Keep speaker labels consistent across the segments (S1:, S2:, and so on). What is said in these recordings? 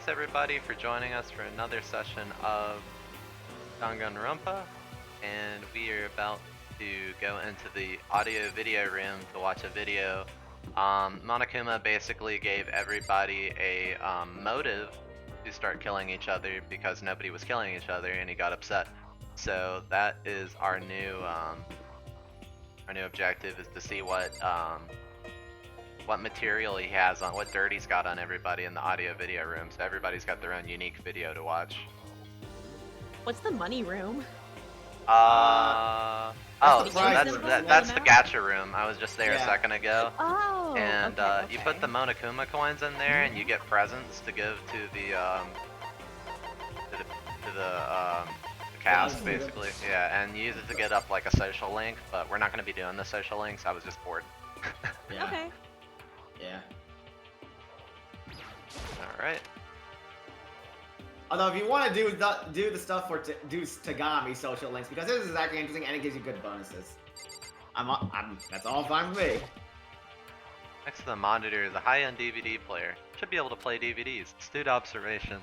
S1: Thanks everybody for joining us for another session of Danganronpa, and we are about to go into the audio video room to watch a video. Monokuma basically gave everybody a motive to start killing each other because nobody was killing each other and he got upset. So that is our new objective, is to see what material he has on, what dirt he's got on everybody in the audio video room. So everybody's got their own unique video to watch.
S2: What's the money room?
S1: Oh, so that's the
S2: out?
S1: gacha room. I was just there a second ago.
S2: Oh,
S1: And
S2: okay.
S1: you put the Monokuma coins in there, and you get presents to give to the cast, basically. Yeah, and you use it to get up like a social link, but we're not going to be doing the social links. I was just bored.
S3: Yeah.
S2: Okay.
S3: Yeah.
S1: All right.
S3: Although if you want to do the stuff for do Tagami social links, because this is actually interesting and it gives you good bonuses. That's all fine with me.
S1: Next to the monitor is a high-end DVD player. Should be able to play DVDs. Astute observation.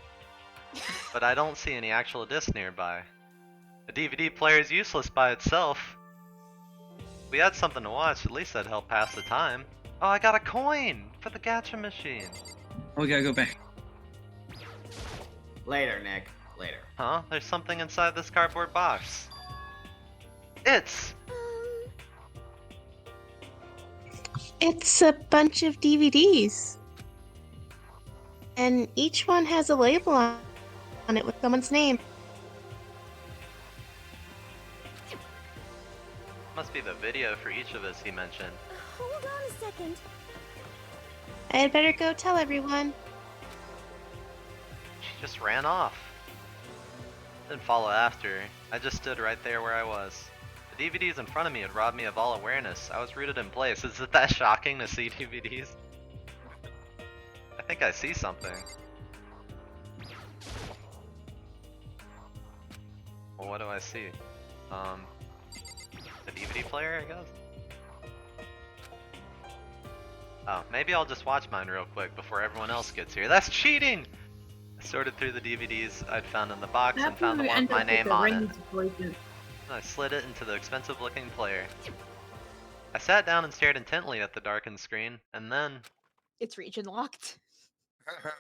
S1: But I don't see any actual discs nearby. A DVD player is useless by itself. If we had something to watch, at least that'd help pass the time. Oh, I got a coin for the gacha machine.
S4: We gotta go back.
S3: Later, Nick. Later.
S1: Huh? There's something inside this cardboard box.
S5: It's a bunch of DVDs. And each one has a label on it with someone's name.
S1: Must be the video for each of us he mentioned.
S6: Hold on a second.
S5: I had better go tell everyone.
S1: She just ran off. Didn't follow after. I just stood right there where I was. The DVDs in front of me had robbed me of all awareness. I was rooted in place. Is it that shocking to see DVDs? I think I see something. Well, what do I see? The DVD player, I guess? Oh, maybe I'll just watch mine real quick before everyone else gets here. That's cheating! I sorted through the DVDs I'd found in the box and found the one with my name on it. I slid it into the expensive looking player. I sat down and stared intently at the darkened screen, and then...
S2: It's region locked.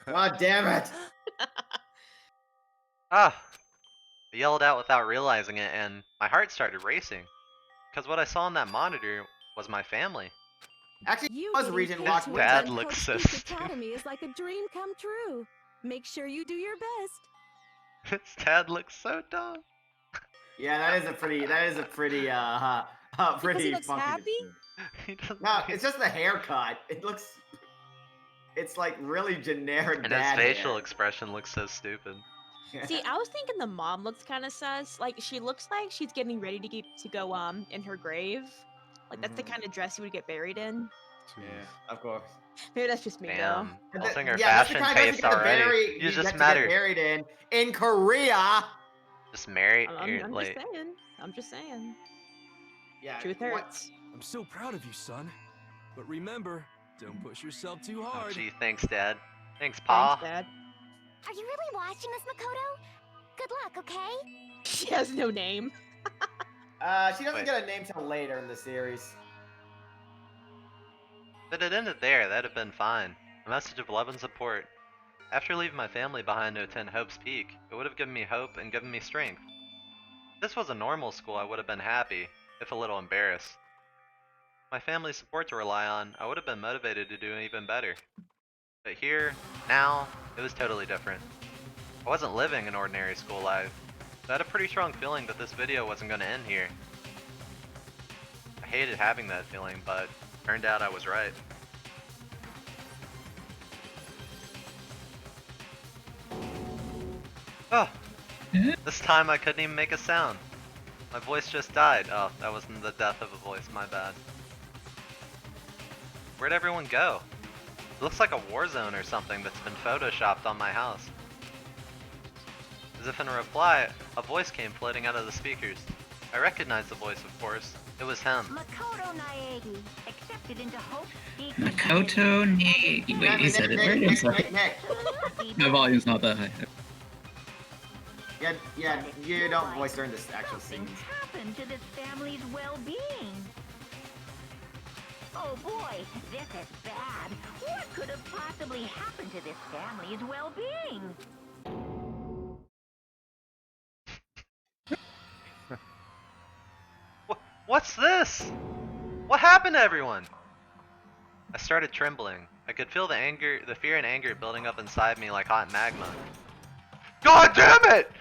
S3: God damn it!
S1: Ah! I yelled out without realizing it, and my heart started racing. Because what I saw on that monitor was my family.
S3: Actually,
S6: You
S3: it was
S6: getting
S3: region
S6: picked
S3: locked.
S6: to
S3: with
S1: Dad
S6: attend
S1: looks
S6: Coach
S1: so
S6: Pete's
S1: stupid.
S6: Academy is like a dream come true. Make sure you do your best.
S1: His dad looks so dumb.
S3: Yeah, that is a pretty
S6: Because he looks
S3: funky
S6: happy?
S1: He doesn't
S3: No,
S1: look-
S3: it's just the haircut. It's like really generic.
S1: And his
S3: dad
S1: facial
S3: hair.
S1: expression looks so stupid.
S2: See, I was thinking the mom looks kind of sus. Like, she looks like she's getting ready to go in her grave. Like, that's the kind of dress you would get buried in.
S3: Yeah, of course.
S2: Maybe that's just me,
S1: Damn.
S3: And
S1: I'll
S3: that-
S1: think her
S3: yeah, that's the
S1: fashion
S3: kind of
S1: taste
S3: dress you get to
S1: already.
S3: bury-
S1: You
S3: get
S1: just
S3: to
S1: met
S3: get
S1: her.
S3: buried in Korea.
S1: Just married.
S2: though.
S1: Here,
S2: I'm
S1: like,
S2: just saying. I'm just saying.
S3: Yeah.
S2: Truth
S3: what-
S2: hurts.
S7: I'm so proud of you, son. But remember, don't push yourself too
S1: oh,
S7: hard.
S1: gee, thanks, Dad. Thanks, Pa.
S2: Thanks, Dad.
S6: Are you really watching this, Makoto? Good luck, okay?
S2: She has no name.
S3: She doesn't
S1: Wait.
S3: get a name till later in the series.
S1: If it had ended there, that'd have been fine. A message of love and support. After leaving my family behind to attend Hope's Peak, it would have given me hope and given me strength. If this was a normal school, I would have been happy, if a little embarrassed. My family's support to rely on, I would have been motivated to do even better. But here, now, it was totally different. I wasn't living an ordinary school life, so I had a pretty strong feeling that this video wasn't going to end here. I hated having that feeling, but turned out I was right. Oh, this time I couldn't even make a sound. My voice just died. Oh, that wasn't the death of a voice, my bad. Where'd everyone go? It looks like a war zone or something that's been photoshopped on my house. As if in reply, a voice came floating out of the speakers. I recognized the voice, of course. It was him.
S4: Makoto Naegi, accepted into Hope's secret
S8: Makoto Naegi. Wait, you said it right? I'm sorry.
S3: Nick.
S8: My volume's not that high.
S3: Yeah, you don't voice during this actual
S4: Something's
S3: scenes.
S4: happened to this family's well-being. Oh boy, this is bad. What could have possibly happened to this family's well-being?
S1: What's this? What happened to everyone? I started trembling. I could feel the fear and anger building up inside me like hot magma. God damn it!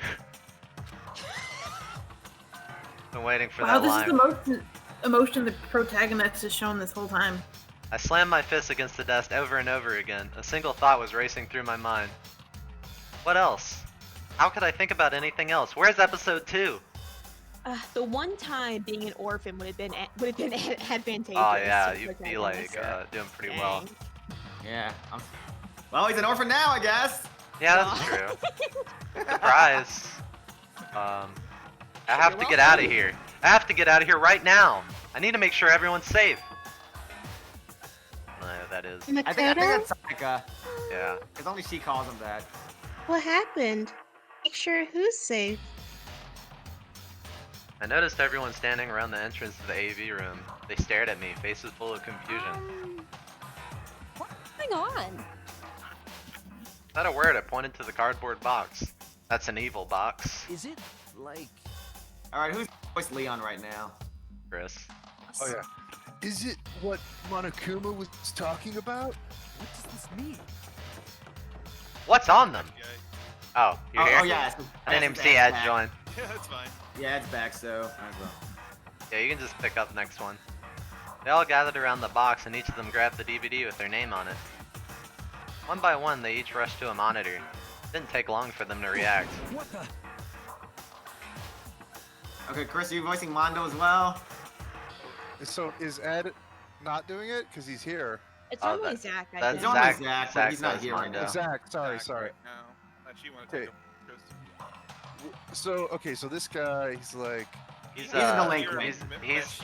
S1: Been waiting for
S9: Wow,
S1: that
S9: this
S1: line.
S9: is the most emotion the protagonist has shown this whole time.
S1: I slammed my fist against the desk over and over again. A single thought was racing through my mind. What else? How could I think about anything else? Where's episode 2?
S2: The one time being an orphan would have been advantageous.
S1: Oh yeah,
S2: to the
S1: you'd be
S2: protagonist.
S1: like doing pretty well.
S2: Dang.
S3: Yeah. Well, he's an orphan now, I guess.
S1: Yeah, that's true. Surprise. I have to get out of here. I have to get out of here right now. I need to make sure everyone's safe. That is.
S3: I think
S5: Makoto?
S3: that's Sayaka,
S1: Yeah.
S3: because only she calls him that.
S5: What happened? Make sure who's safe.
S1: I noticed everyone standing around the entrance to the AV room. They stared at me, faces full of confusion.
S6: What's going on?
S1: Without a word, I pointed to the cardboard box. That's an evil box,
S7: Is it like?
S3: All right, who's voice Leon right now?
S1: Chris.
S10: Oh yeah. Is it what Monokuma was talking about?
S7: What does this mean?
S1: What's on them? Oh, you're here?
S3: Oh yeah.
S1: I didn't even see Ed join.
S11: Yeah, that's fine.
S3: Yeah, it's back, so might as well.
S1: Yeah, you can just pick up next one. They all gathered around the box and each of them grabbed the DVD with their name on it. One by one, they each rushed to a monitor. It didn't take long for them to react.
S7: What the?
S3: Okay, Chris, are you voicing Mondo as well?
S10: So is Ed not doing it? Because he's here.
S2: It's
S1: Oh,
S2: only
S1: that-
S2: Zach. I
S1: that's
S3: It's
S2: think.
S3: only
S1: Zach-
S3: Zach, but
S1: Zach
S3: he's not
S1: does
S3: here right
S1: Mondo.
S3: now.
S10: Zach, sorry.
S11: No, unless you want to
S1: Okay.
S11: take him.
S10: So this guy, he's like,
S1: He's
S3: a delinquent.
S1: he's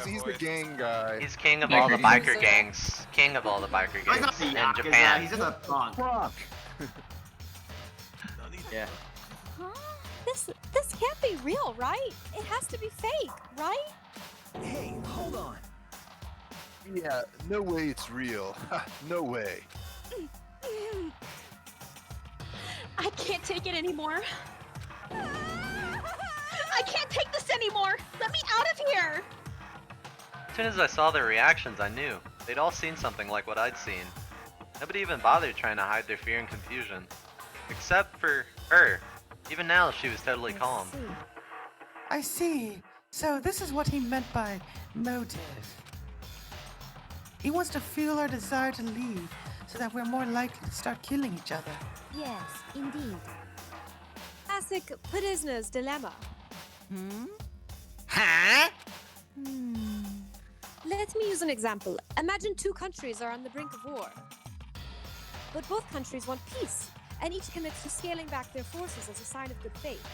S10: he's the gang guy.
S1: He's king of
S8: Biker
S1: all the
S8: gangs.
S1: biker gangs. King of all the biker
S3: Oh, he's not
S1: gangs
S3: the
S1: in
S3: Yakuza,
S1: Japan.
S3: he's just a punk.
S10: Fuck.
S3: Yeah.
S6: Huh? This can't be real, right? It has to be fake, right?
S7: Hey, hold on.
S10: Yeah, no way it's real. No way.
S2: I can't take it anymore. I can't take this anymore. Let me out of here.
S1: As soon as I saw their reactions, I knew. They'd all seen something like what I'd seen. Nobody even bothered trying to hide their fear and confusion. Except for her. Even now, she was totally calm.
S12: I see. So this is what he meant by motive. He wants to fuel our desire to leave so that we're more likely to start killing each other.
S6: Yes, indeed. Classic prisoner's dilemma.
S12: Huh?
S6: Let me use an example. Imagine two countries are on the brink of war. But both countries want peace, and each commits to scaling back their forces as a sign of good faith.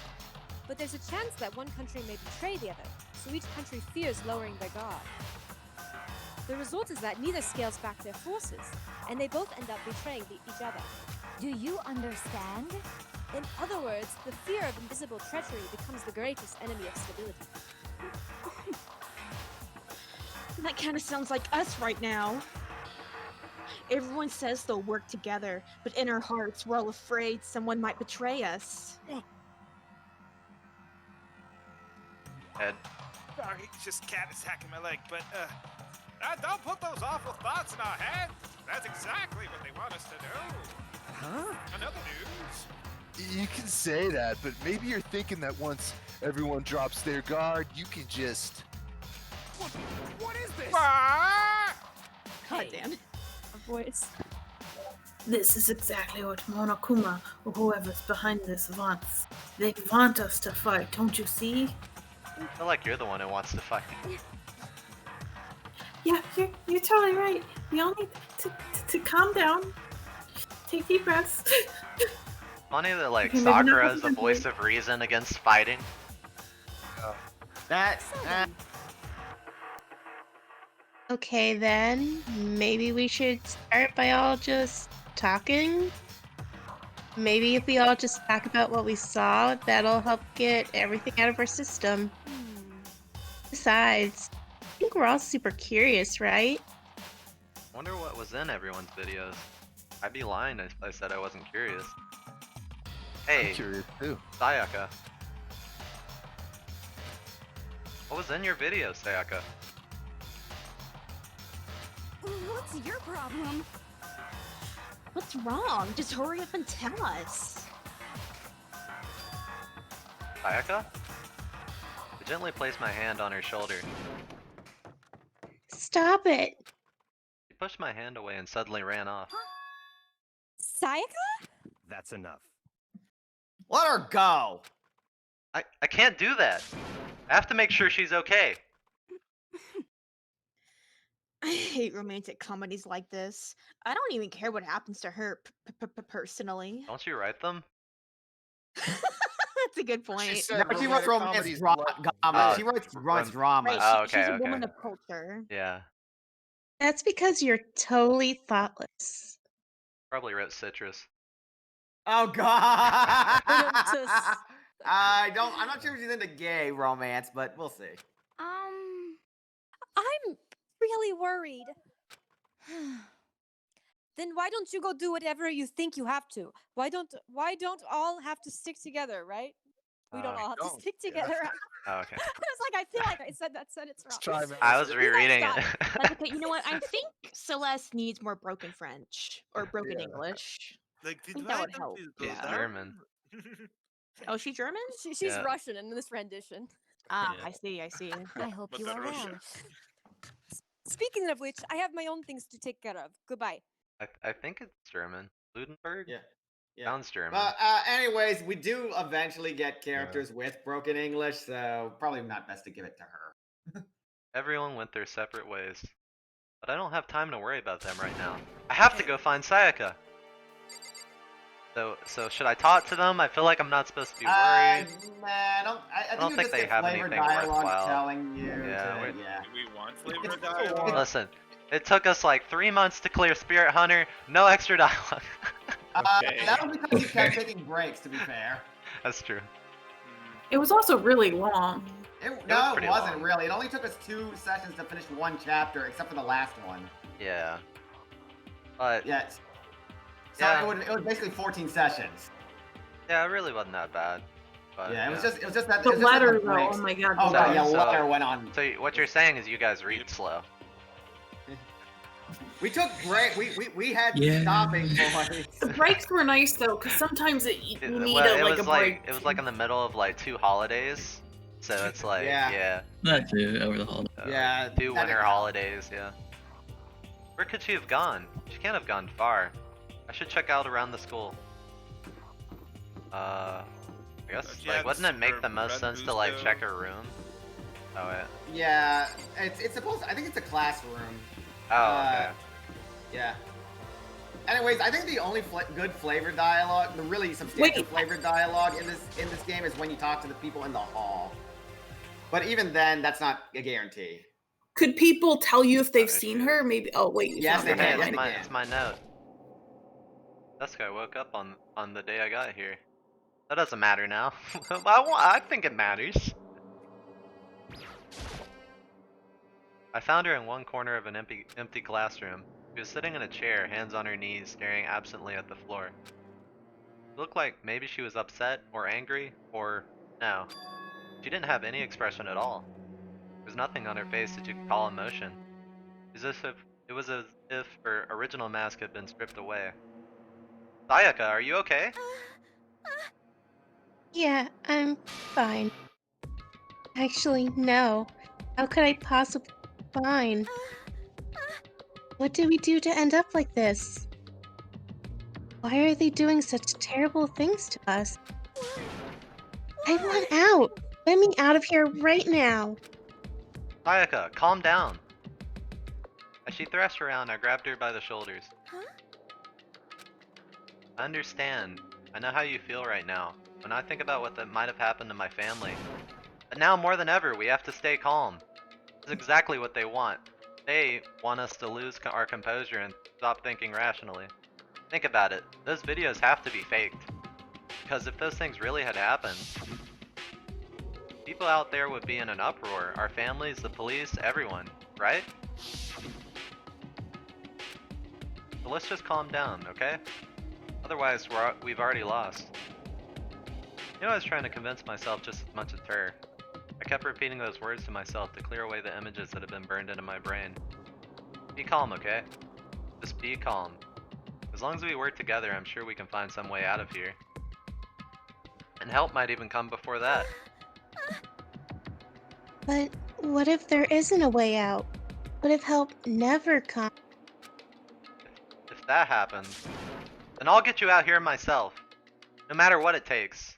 S6: But there's a chance that one country may betray the other, so each country fears lowering their guard. The result is that neither scales back their forces, and they both end up betraying each other. Do you understand? In other words, the fear of invisible treachery becomes the greatest enemy of stability.
S2: That kind of sounds like us right now. Everyone says they'll work together, but in our hearts, we're all afraid someone might betray us.
S1: Ed.
S11: Sorry, it's just cat is hacking my leg, but don't put those awful thoughts in our heads. That's exactly what they want us to do.
S7: Huh?
S11: Another news.
S10: You can say that, but maybe you're thinking that once everyone drops their guard, you can just.
S7: What is this?
S2: God damn.
S6: A voice.
S9: This is exactly what Monokuma or whoever's behind this wants. They want us to fight, don't you see?
S1: I feel like you're the one who wants to fight.
S9: Yeah, you're totally right. We all need to calm down. Take deep breaths.
S1: Funny that like
S9: Okay, maybe not
S1: Sakura is the
S9: everyone
S1: voice of reason against fighting.
S3: That.
S5: Okay, then. Maybe we should start by all just talking? Maybe if we all just talk about what we saw, that'll help get everything out of our system. Besides, I think we're all super curious, right?
S1: Wonder what was in everyone's videos. I'd be lying if I said I wasn't curious. Hey,
S10: I'm curious too.
S1: Sayaka. What was in your video, Sayaka?
S6: What's your problem?
S2: What's wrong? Just hurry up and tell us.
S1: Sayaka? I gently placed my hand on her shoulder.
S5: Stop it!
S1: She pushed my hand away and suddenly ran off.
S6: Sayaka?
S13: That's enough.
S3: Let her go.
S1: I can't do that. I have to make sure she's okay.
S2: I hate romantic comedies like this. I don't even care what happens to her personally.
S1: Don't you write them?
S2: That's a good point.
S3: No, she writes romance drama. She writes dramas.
S2: Right,
S1: Oh,
S2: she's
S1: okay,
S2: a woman
S1: okay.
S2: of culture.
S1: Yeah,
S5: That's because you're totally thoughtless.
S1: probably wrote Citrus.
S3: Oh God!
S6: Just-
S3: I'm not sure if she's into gay romance, but we'll see.
S6: I'm really worried. Then why don't you go do whatever you think you have to? Why don't all have to stick together, right? We don't all have to stick together.
S1: Oh, okay.
S6: I was like, I feel like I said that sentence wrong.
S10: Try, man.
S1: I was rereading it.
S2: Like, okay, you know what? I think Celeste needs more broken French or broken English.
S11: Like,
S2: I think that would help.
S1: She's German.
S2: Oh, she's German?
S6: She's
S1: Yeah.
S6: Russian in this rendition.
S2: Ah, I see, I see.
S6: I hope
S11: But
S6: you
S11: they're
S6: are well.
S11: Russian.
S6: Speaking of which, I have my own things to take care of. Goodbye.
S1: I think it's German. Ludenberg?
S3: Yeah.
S1: Sounds German.
S3: But anyways, we do eventually get characters with broken English, so probably not best to give it to her.
S1: Everyone went their separate ways. But I don't have time to worry about them right now. I have to go find Sayaka. So should I talk to them? I feel like I'm not supposed to be worried.
S3: Nah, I
S1: don't
S3: you
S1: think
S3: just
S1: they
S3: get
S1: have
S3: flavored
S1: anything
S3: dialogue
S1: worthwhile.
S3: telling you.
S1: Yeah,
S3: to,
S1: we're-
S3: yeah.
S11: Do we want flavor dialogue?
S1: Listen, it took us like 3 months to clear Spirit Hunter. No extra dialogue.
S11: Okay.
S3: That was because you kept taking breaks. To be fair.
S1: That's true.
S9: It was also really long.
S3: No,
S1: was
S3: it
S1: pretty
S3: wasn't
S1: long.
S3: really. It only took us 2 sessions to finish one chapter, except for the last one.
S1: Yeah. But
S3: Yes. So
S1: Yeah.
S3: it was basically 14 sessions.
S1: yeah, it really wasn't that bad. But,
S3: Yeah, it was just that.
S9: The
S3: it was just that
S9: letter,
S3: the
S9: though,
S3: breaks.
S9: oh my god.
S3: Oh
S9: the
S3: god, yeah,
S9: letter.
S1: So-
S3: letter went on.
S1: So what you're saying is you guys read slow.
S3: We took break. We had
S8: Yeah.
S3: stopping points.
S9: The breaks were nice though, because sometimes you need
S1: Well, it
S9: like
S1: was
S9: a break.
S1: it was like in the middle of like 2 holidays. So it's like
S3: Yeah.
S8: Not too over the holiday.
S3: Yeah,
S1: 2
S3: that
S1: winter
S3: didn't help.
S1: holidays, yeah. Where could she have gone? She can't have gone far. I should check out around the school. I guess,
S11: She
S1: like,
S11: had
S1: wouldn't it make
S11: her
S1: the most
S11: friend
S1: sense to, like,
S11: Gusto.
S1: check her room? Oh, wait.
S3: Yeah, it's supposed. I think it's a classroom.
S1: Oh, okay.
S3: Yeah. Anyways, I think the only good flavor dialogue, the really substantial flavor dialogue in this game is when you talk to the people in the hall. But even then, that's not a guarantee.
S9: Could people tell you if they've
S1: There
S9: seen
S1: she
S9: her? Maybe. Oh wait. you
S3: Yes,
S9: found
S3: they
S9: her.
S3: can.
S1: Hey,
S3: Yes,
S1: it's
S3: they can.
S1: it's my note. That's why I woke up on the day I got here. That doesn't matter now. I think it matters. I found her in one corner of an empty classroom. She was sitting in a chair, hands on her knees, staring absently at the floor. It looked like maybe she was upset or angry, or no. She didn't have any expression at all. There was nothing on her face that you could call emotion. It was as if her original mask had been stripped away. Sayaka, are you okay?
S5: Yeah, I'm fine. Actually, no. How could I possibly be fine? What did we do to end up like this? Why are they doing such terrible things to us? I want out! Let me out of here right now!
S1: Sayaka, calm down. As she thrashed around, I grabbed her by the shoulders. I understand. I know how you feel right now. When I think about what that might have happened to my family. But now more than ever, we have to stay calm. This is exactly what they want. They want us to lose our composure and stop thinking rationally. Think about it. Those videos have to be faked. Because if those things really had happened, people out there would be in an uproar. Our families, the police, everyone, right? So let's just calm down, okay? Otherwise, we've already lost. You know, I was trying to convince myself just as much as her. I kept repeating those words to myself to clear away the images that had been burned into my brain. Be calm, okay? Just be calm. As long as we work together, I'm sure we can find some way out of here. And help might even come before that.
S5: But what if there isn't a way out? What if help never comes?
S1: If that happens, then I'll get you out here myself. No matter what it takes.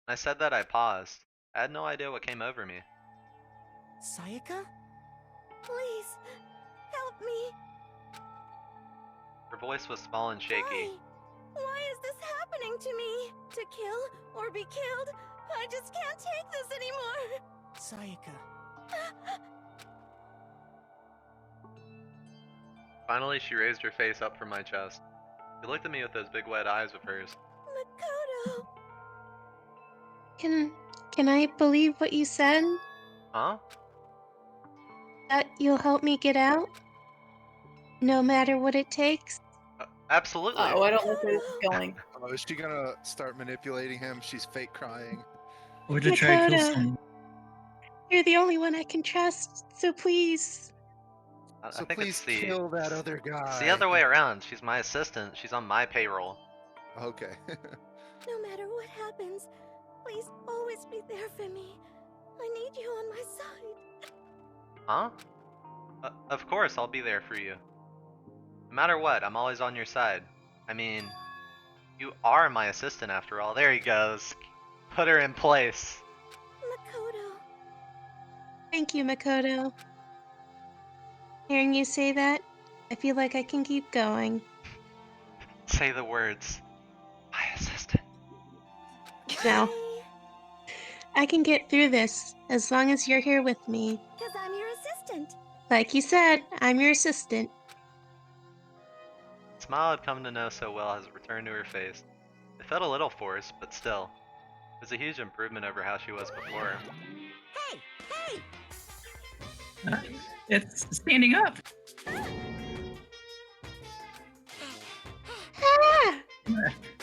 S1: When I said that, I paused. I had no idea what came over me.
S13: Sayaka?
S14: Please, help me.
S1: Her voice was small and shaky.
S14: Why is this happening to me? To kill or be killed? I just can't take this anymore.
S13: Sayaka.
S1: Finally, she raised her face up from my chest. She looked at me with those big wet eyes of hers.
S14: Makoto.
S5: Can I believe what you said?
S1: Huh?
S5: That you'll help me get out? No matter what it takes?
S1: Absolutely.
S9: Oh, I don't like where this is going.
S10: Oh, is she gonna start manipulating him? She's fake crying.
S8: Or to try to kill
S5: Makoto.
S8: someone.
S5: You're the only one I can trust, so please.
S1: I
S10: So
S1: think
S10: please
S1: it's the,
S10: kill that other guy.
S1: it's the other way around. She's my assistant. She's on my payroll.
S10: Okay.
S14: No matter what happens, please always be there for me. I need you on my side.
S1: Huh? Of course, I'll be there for you. No matter what, I'm always on your side. I mean, you are my assistant after all. There he goes. Put her in place.
S14: Makoto.
S5: Thank you, Makoto. Hearing you say that, I feel like I can keep going.
S1: Say the words. My assistant.
S5: No. I can get through this as long as you're here with me.
S14: Because I'm your assistant.
S5: Like you said, I'm your assistant.
S1: The smile I'd come to know so well has returned to her face. It felt a little forced, but still. It was a huge improvement over how she was before.
S13: Hey! Hey!
S8: It's standing up.
S5: Ah!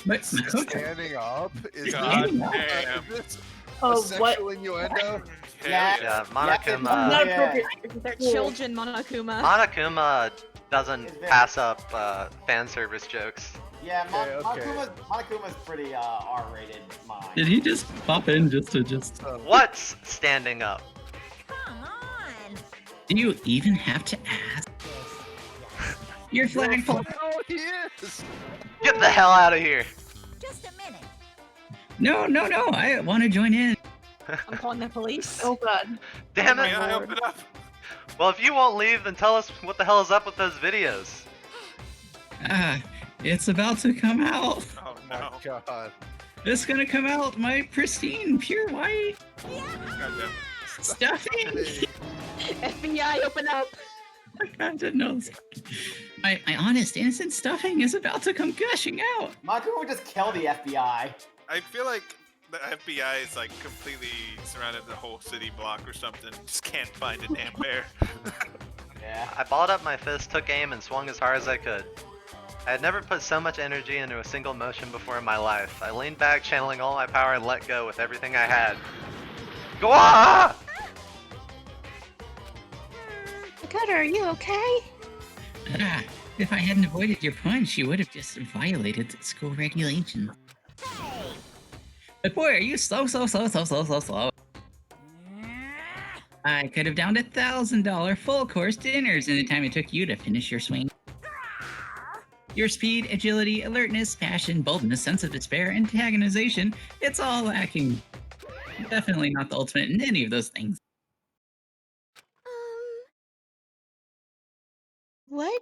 S8: But Makoto.
S10: Standing up? Is
S7: God
S10: that
S7: damn.
S10: this
S9: Oh,
S10: a
S9: what?
S10: sexual innuendo?
S1: Yeah, Monokuma.
S9: Not
S3: Yeah.
S9: appropriate.
S2: They're
S9: Cool.
S2: children, Monokuma.
S1: Monokuma
S3: Is
S1: doesn't
S3: there-
S1: pass up fan service jokes.
S3: Yeah,
S10: Okay.
S3: Monokuma's pretty R-rated mind.
S8: Did he just pop in just to
S1: What's standing up?
S4: Come on.
S8: Do you even have to ask? Your flagpole.
S10: Oh, he is!
S1: Get the hell out of here!
S4: Just a minute.
S8: No, I want to join in.
S2: I'm calling the police.
S9: Oh god.
S1: Damn
S11: May
S1: it!
S11: I open up?
S1: Well, if you won't leave, then tell us what the hell is up with those videos.
S8: It's about to come out.
S11: Oh
S10: My
S11: no.
S10: God.
S8: It's gonna come out, my pristine, pure white
S11: Goddamn.
S8: stuffing.
S2: FBI, open up.
S8: I didn't know this. My honest, innocent stuffing is about to come gushing out.
S3: Monokuma would just kill the FBI.
S11: I feel like the FBI is like completely surrounded the whole city block or something. Just can't find a damn bear.
S3: Yeah.
S1: I balled up my fist, took aim, and swung as hard as I could. I had never put so much energy into a single motion before in my life. I leaned back, channeling all my power, and let go with everything I had. Go on!
S5: Makoto, are you okay?
S8: If I hadn't avoided your punch, you would have just violated the school regulations. But boy, are you slow. I could have downed $1,000 full course dinners in the time it took you to finish your swing. Your speed, agility, alertness, passion, boldness, sense of despair, antagonization, it's all lacking. Definitely not the ultimate in any of those things.
S5: What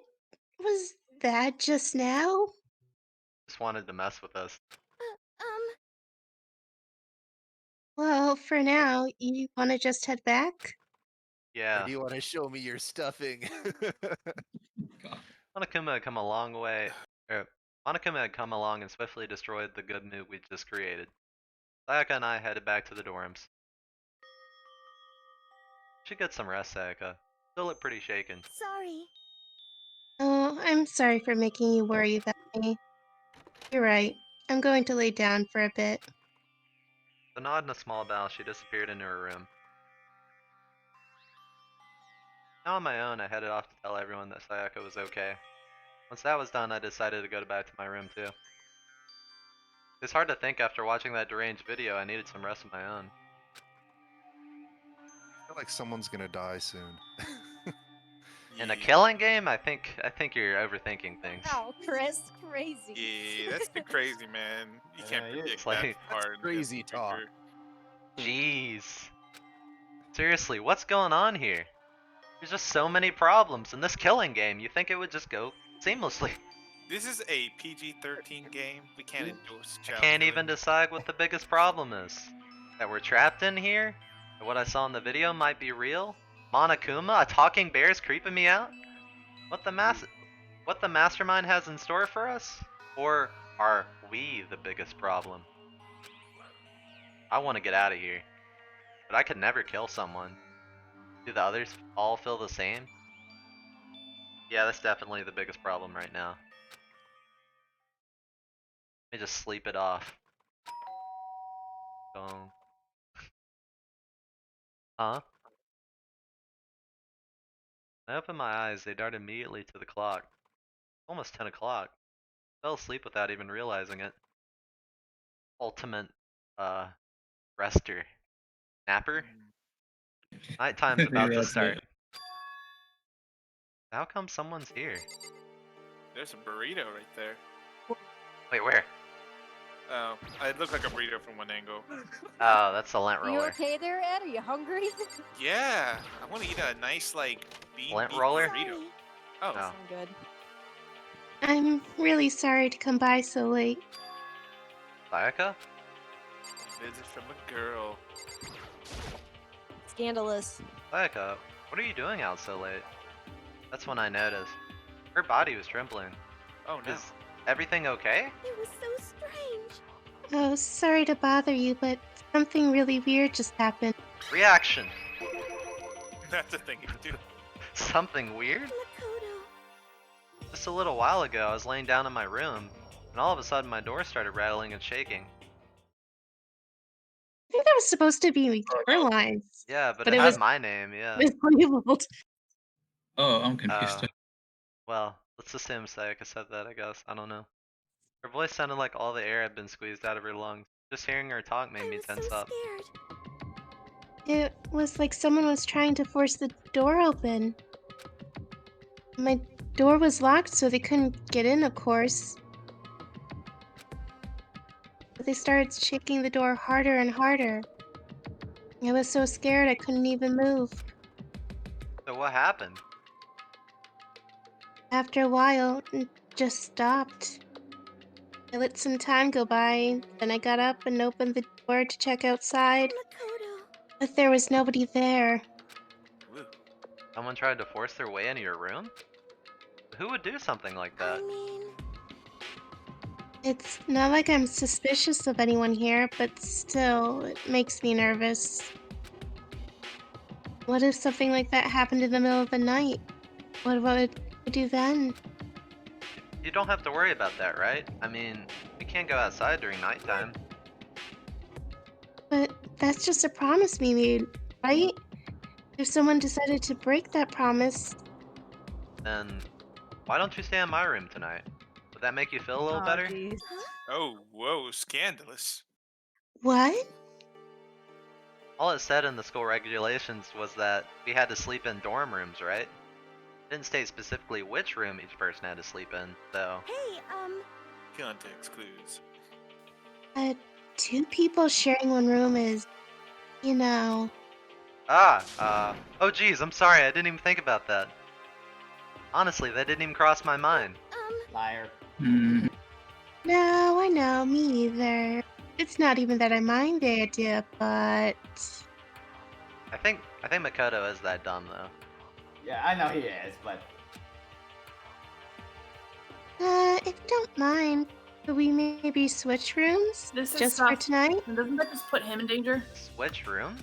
S5: was that just now?
S1: Just wanted to mess with us.
S5: Well, for now, you want to just head back?
S1: Yeah.
S10: Or do you want to show me your stuffing?
S1: Monokuma had come a long way. Monokuma had come along and swiftly destroyed the good mood we'd just created. Sayaka and I headed back to the dorms. Should get some rest, Sayaka. Still look pretty shaken.
S14: Sorry.
S5: Oh, I'm sorry for making you worry about me. You're right. I'm going to lay down for a bit.
S1: With a nod and a small bow, she disappeared into her room. Now on my own, I headed off to tell everyone that Sayaka was okay. Once that was done, I decided to go back to my room too. It's hard to think after watching that deranged video I needed some rest of my own.
S10: I feel like someone's gonna die soon.
S1: In a killing game, I think you're overthinking things.
S6: Wow, Chris, crazy.
S11: Yeah, that's too crazy, man. You can't predict
S1: It's like-
S11: that hard.
S10: Crazy talk.
S1: Jeez. Seriously, what's going on here? There's just so many problems in this killing game. You think it would just go seamlessly.
S11: This is a PG-13 game. We can't endorse
S1: I
S11: child
S1: can't
S11: killing.
S1: even decide what the biggest problem is. That we're trapped in here? That what I saw in the video might be real? Monokuma, a talking bear, is creeping me out? What the mastermind has in store for us? Or are we the biggest problem? I want to get out of here. But I could never kill someone. Do the others all feel the same? Yeah, that's definitely the biggest problem right now. Let me just sleep it off. Don't. Huh? When I opened my eyes, they darted immediately to the clock. Almost 10 o'clock. Fell asleep without even realizing it. Ultimate, rester. Napper? Nighttime's about to start. How come someone's here?
S11: There's a burrito right there.
S1: Wait, where?
S11: Oh, it looked like a burrito from one angle.
S1: Oh, that's the lint
S6: You
S1: roller.
S6: okay there, Ed? Are you hungry?
S11: Yeah, I want to eat a nice like bean
S1: Lint
S11: beef
S1: roller?
S11: burrito.
S1: Oh.
S6: Sound good.
S5: I'm really sorry to come by so late.
S1: Sayaka?
S11: Visit from a girl.
S6: Scandalous.
S1: Sayaka, what are you doing out so late? That's when I noticed. Her body was trembling.
S11: Oh no.
S1: Is everything okay?
S14: It was so strange.
S5: Oh, sorry to bother you, but something really weird just happened.
S1: Reaction.
S11: That's a thing you can do.
S1: Something weird?
S14: Makoto.
S1: Just a little while ago, I was laying down in my room, and all of a sudden my door started rattling and shaking.
S5: I think that was supposed to be your lines.
S1: Yeah, but
S5: But
S1: it
S5: it
S1: had
S5: was
S1: my name, yeah.
S5: mislabeled.
S8: Oh, I'm confused.
S1: Well, let's assume Sayaka said that, I guess. I don't know. Her voice sounded like all the air had been squeezed out of her lungs. Just hearing her talk made me tense up.
S5: It was like someone was trying to force the door open. My door was locked, so they couldn't get in, of course. But they started shaking the door harder and harder. I was so scared I couldn't even move.
S1: So what happened?
S5: After a while, it just stopped. I let some time go by, then I got up and opened the door to check outside. But there was nobody there.
S1: Someone tried to force their way into your room? Who would do something like that?
S5: It's not like I'm suspicious of anyone here, but still, it makes me nervous. What if something like that happened in the middle of the night? What would I do then?
S1: You don't have to worry about that, right? I mean, we can't go outside during nighttime.
S5: But that's just a promise we made, right? If someone decided to break that promise,
S1: Then why don't you stay in my room tonight? Would that make you feel a little better?
S11: Oh, whoa, scandalous.
S5: what?
S1: All it said in the school regulations was that we had to sleep in dorm rooms, right? It didn't state specifically which room each person had to sleep in, so...
S14: Hey,
S11: Context clues.
S5: 2 people sharing one room is, you know...
S1: Oh geez, I'm sorry, I didn't even think about that. Honestly, that didn't even cross my mind.
S3: Liar.
S8: Hmm.
S5: No, I know, me either. It's not even that I mind the idea, but...
S1: I think Makoto is that dumb though.
S3: Yeah, I know he is, but
S5: If you don't mind, could we maybe switch rooms?
S9: This is
S5: Just for
S9: stuff.
S5: tonight?
S9: And doesn't that just put him in danger?
S1: Switch rooms?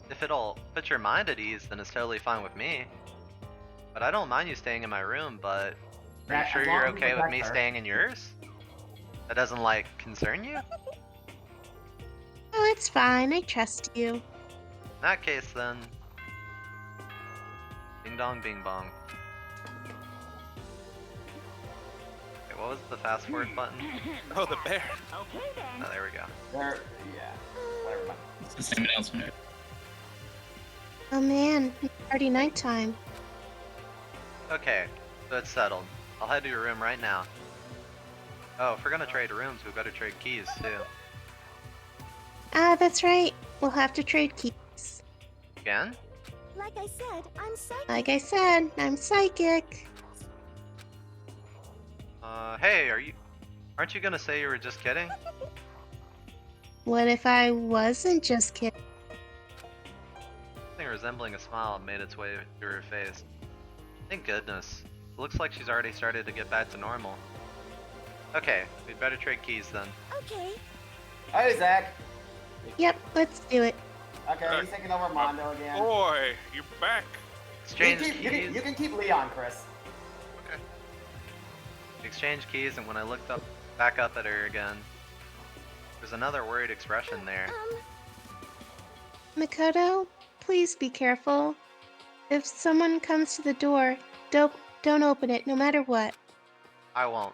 S1: If it'll put your mind at ease, then it's totally fine with me. But I don't mind you staying in my room, but are you
S3: as
S1: sure
S3: long
S1: you're
S3: as you
S1: okay with
S3: protect
S1: me
S3: her.
S1: staying in yours? That doesn't, like, concern you? In
S5: Oh, it's fine. I trust you.
S1: that case, then... Ding dong, bing bong. Okay, what was the fast forward button?
S11: Oh, the bear.
S4: Okay then.
S1: Oh, there we go.
S3: there, yeah, whatever.
S8: It's the same announcement.
S5: Oh man, it's already nighttime.
S1: Okay, so it's settled. I'll head to your room right now. Oh, if we're gonna trade rooms, we better trade keys, too.
S5: Ah, that's right. We'll have to trade keys.
S1: Again?
S14: Like I said, I'm psychic.
S5: Like I said, I'm psychic.
S1: Hey, aren't you gonna say you were just kidding?
S5: What if I wasn't just kidding?
S1: Something resembling a smile made its way through her face. Thank goodness. It looks like she's already started to get back to normal. Okay, we'd better trade keys then.
S14: Okay.
S3: Hey, Zach.
S5: Yep, let's do it.
S3: Okay, he's taking over Mondo again.
S11: Boy, you're back.
S1: Exchange
S3: You can keep Leon, Chris.
S11: Okay.
S1: Exchange keys, and when I looked back up at her again, there's another worried expression there.
S5: Makoto, please be careful. If someone comes to the door, don't open it, no matter what.
S1: I won't.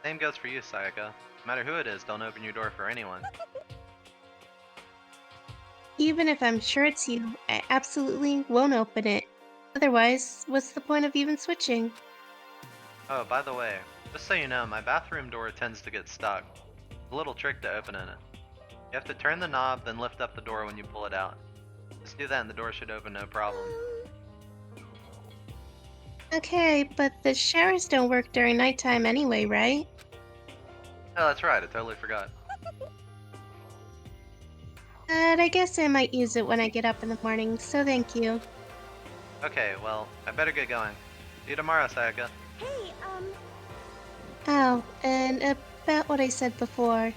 S1: Same goes for you, Sayaka. No matter who it is, don't open your door for anyone.
S5: Even if I'm sure it's you, I absolutely won't open it. Otherwise, what's the point of even switching?
S1: Oh, by the way, just so you know, my bathroom door tends to get stuck. A little trick to opening it. You have to turn the knob, then lift up the door when you pull it out. Just do that and the door should open no problem.
S5: Okay, but the showers don't work during nighttime anyway, right?
S1: Oh, that's right, I totally forgot.
S5: But I guess I might use it when I get up in the morning, so thank you.
S1: Okay, well, I better get going. See you tomorrow, Sayaka.
S14: Hey,
S5: Oh, and about what I said before.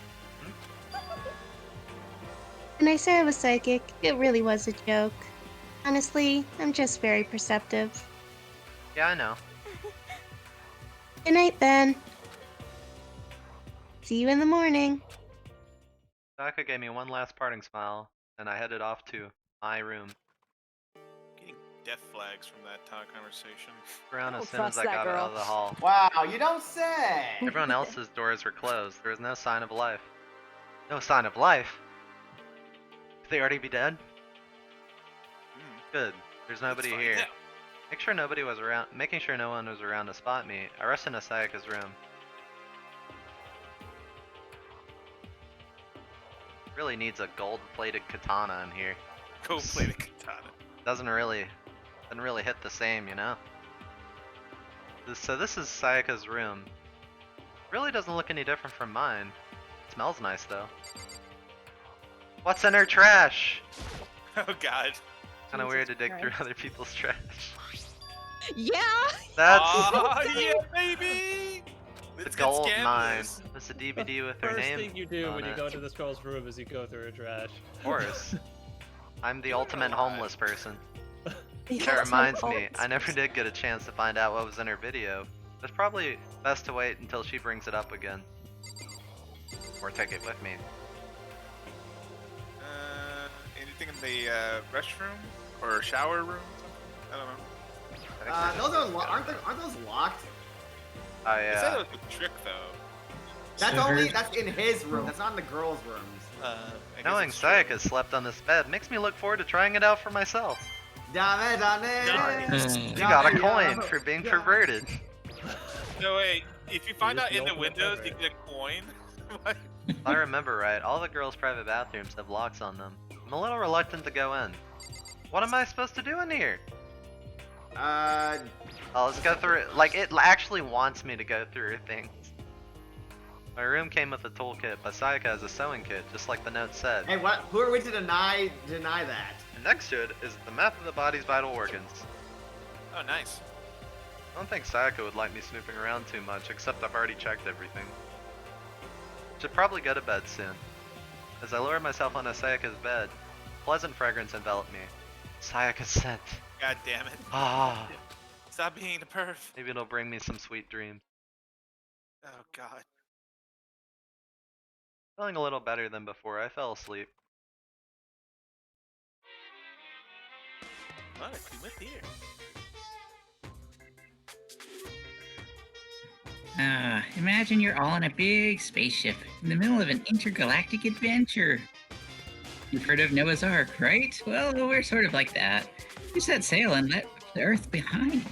S5: When I said I was psychic, it really was a joke. Honestly, I'm just very perceptive.
S1: Yeah, I know.
S5: Good night, Ben. See you in the morning.
S1: Sayaka gave me one last parting smile, and I headed off to my room.
S11: Getting death flags from that conversation.
S1: Around as
S6: Don't
S1: soon as
S6: trust
S1: I
S6: that
S1: got out
S6: girl.
S1: of the hall.
S3: Wow, you don't say.
S1: Everyone else's doors were closed. There was no sign of life. No sign of life? Could they already be dead? Good. There's nobody
S11: find
S1: here.
S11: out.
S1: Making sure no one was around to spot me. I rushed into Sayaka's room. Really needs a gold-plated katana in here.
S11: Gold-plated katana.
S1: Doesn't really hit the same, you know? So this is Sayaka's room. Really doesn't look any different from mine. Smells nice though. What's in her trash?
S11: Oh god.
S1: Kinda weird to dig through
S2: Christ.
S1: other people's trash.
S2: Yeah.
S1: That's
S11: Oh yeah, baby!
S1: the
S11: It's got
S1: gold mine.
S11: scandalous.
S1: That's a DVD with her
S15: First
S1: name
S15: thing you do
S1: on
S15: when you
S1: it.
S15: go into this girl's room is you go through her trash.
S1: Of course. I'm the ultimate
S11: alive.
S1: homeless person.
S2: Yeah,
S1: That reminds
S2: so
S1: me, I never did get a chance to find out what was in her video. It's probably best to wait until she brings it up again. Or take it with me.
S11: Anything in the restroom or shower room? I don't know.
S1: I think we're
S3: Those
S1: just-
S3: aren't those locked?
S1: Oh
S11: They said
S1: yeah.
S11: it was a trick though.
S3: That's in his room. That's not in the girls' rooms.
S11: I guess
S1: Knowing
S11: it's true.
S1: Sayaka slept on this bed makes me look forward to trying it out for myself.
S3: Dame.
S1: You got a coin for being perverted.
S11: No wait, if you find
S15: You're
S11: out
S15: just
S11: in
S15: the
S11: the windows you
S15: ultimate
S11: get a coin.
S1: If I remember right, all the girls' private bathrooms have locks on them. I'm a little reluctant to go in. What am I supposed to do in here? Oh, let's go through it. Like, it actually wants me to go through things. My room came with a toolkit, but Sayaka has a sewing kit, just like the note said.
S3: Hey, what? Who are we to deny that?
S1: And next to it is the map of the body's vital organs.
S11: Oh, nice.
S1: I don't think Sayaka would like me snooping around too much, except I've already checked everything. Should probably go to bed soon. As I lower myself onto Sayaka's bed, a pleasant fragrance enveloped me. Sayaka's scent.
S11: God damn it.
S1: Ah.
S11: Stop being a perv.
S1: Maybe it'll bring me some sweet dreams.
S11: Oh, God.
S1: Feeling a little better than before, I fell asleep.
S11: What a Kuma theater.
S8: Imagine you're all in a big spaceship in the middle of an intergalactic adventure. You've heard of Noah's Ark, right? Well, we're sort of like that. We set sail and left the Earth behind.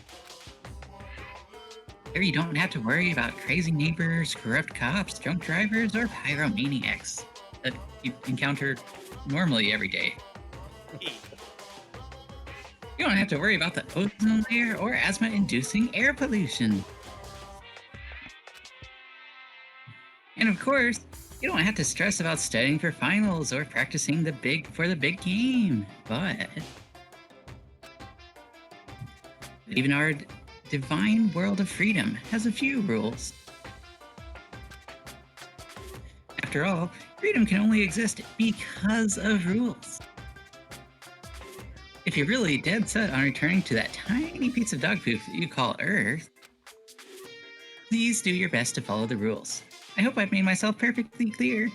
S8: There you don't have to worry about crazy neighbors, corrupt cops, drunk drivers, or pyromaniacs that you encounter normally every day. You don't have to worry about the ozone layer or asthma-inducing air pollution. And of course, you don't have to stress about studying for finals or practicing for the big game. But even our divine world of freedom has a few rules. After all, freedom can only exist because of rules. If you're really dead set on returning to that tiny piece of dog poop that you call Earth, please do your best to follow the rules. I hope I've made myself perfectly clear.